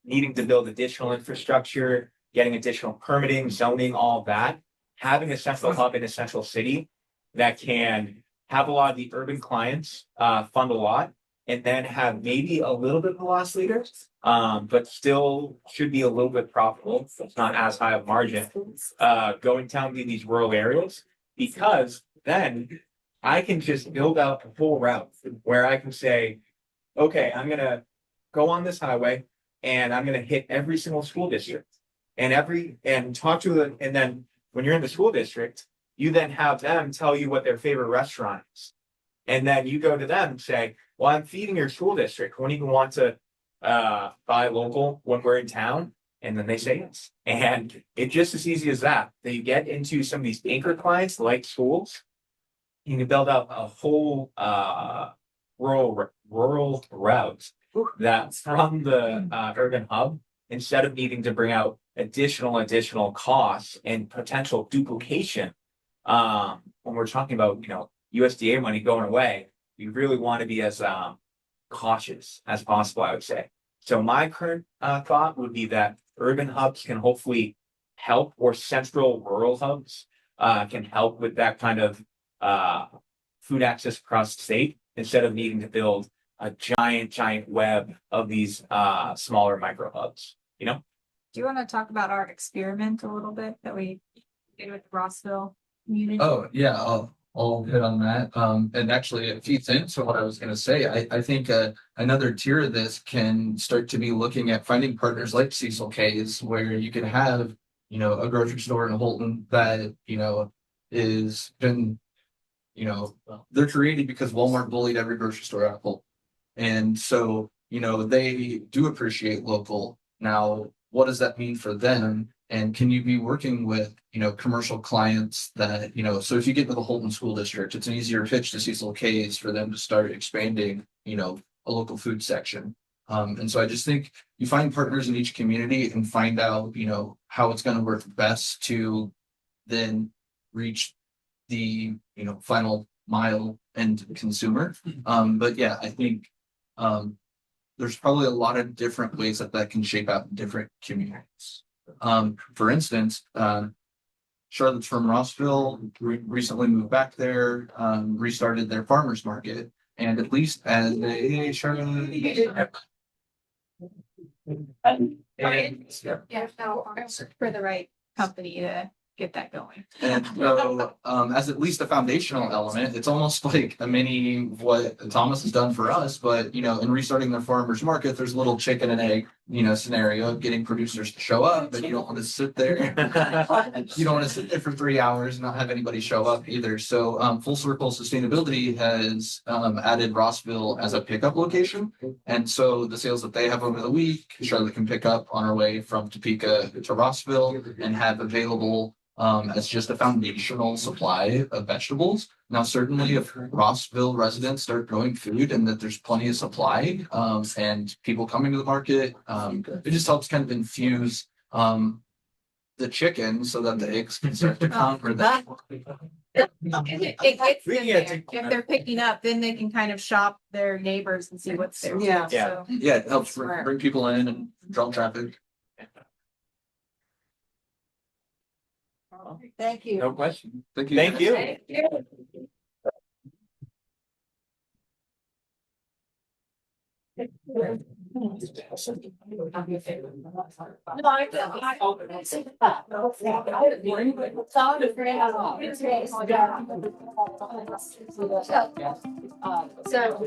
needing to build additional infrastructure, getting additional permitting, zoning, all that, having a central hub in a central city that can have a lot of the urban clients fund a lot, and then have maybe a little bit of a loss leader, but still should be a little bit profitable. It's not as high of margin going down to these rural areas, because then I can just build out a full route where I can say, okay, I'm going to go on this highway and I'm going to hit every single school district and talk to them. And then when you're in the school district, you then have them tell you what their favorite restaurant is. And then you go to them and say, well, I'm feeding your school district. When do you want to buy local when we're in town? And then they say yes. And it's just as easy as that. That you get into some of these anchor clients like schools, you can build out a whole rural route that's from the urban hub, instead of needing to bring out additional costs and potential duplication. When we're talking about, USDA money going away, you really want to be as cautious as possible, I would say. So my current thought would be that urban hubs can hopefully help, or central rural hubs can help with that kind of food access across the state, instead of needing to build a giant web of these smaller micro hubs, Do you want to talk about our experiment a little bit that we did with the Rossville community? Oh, yeah, I'll hit on that. And actually it feeds into what I was going to say. I think another tier of this can start to be looking at finding partners like Cecil K's, where you can have, a grocery store in Holton that, is been you know, they're created because Walmart bullied every grocery store out of Polk. And so, you know, they do appreciate local. Now, what does that mean for them? And can you be working with, you know, commercial clients that, you know, so if you get to the Holton School District, it's an easier pitch to Cecil K's for them to start expanding, you know, a local food section. And so I just think you find partners in each community and find out, you know, how it's going to work best to then reach the, you know, final mile and consumer. But yeah, I think there's probably a lot of different ways that can shape out in different communities. For instance, Charlotte's from Rossville recently moved back there, restarted their farmers market, and at least as a Charlotte. Yeah, for the right company to get that going. And so, as at least a foundational element, it's almost like a mini what Thomas has done for us. But you know, in restarting their farmers market, there's a little chicken and egg, you know, scenario of getting producers to show up, but you don't want to sit there. You don't want to sit there for 3 hours and not have anybody show up either. So, Full Circle Sustainability has added Rossville as a pickup location, and so the sales that they have over the week, Charlotte can pick up on our way from Topeka to Rossville and have available. As just a foundational supply of vegetables. Now, certainly if Rossville residents start growing food and that there's plenty of supply, and people coming to the market, it just helps kind of infuse, the chicken so that the eggs can start to come or that. It gets We them can get there. to- If they're picking up, then they can kind of shop their neighbors and see what's there. Yeah. So, Yeah, it helps bring people in and draw traffic. Thank you. No question. Thank you. Thank you. So,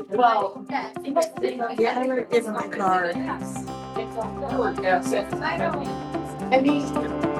well. Yeah, give them a card. I mean.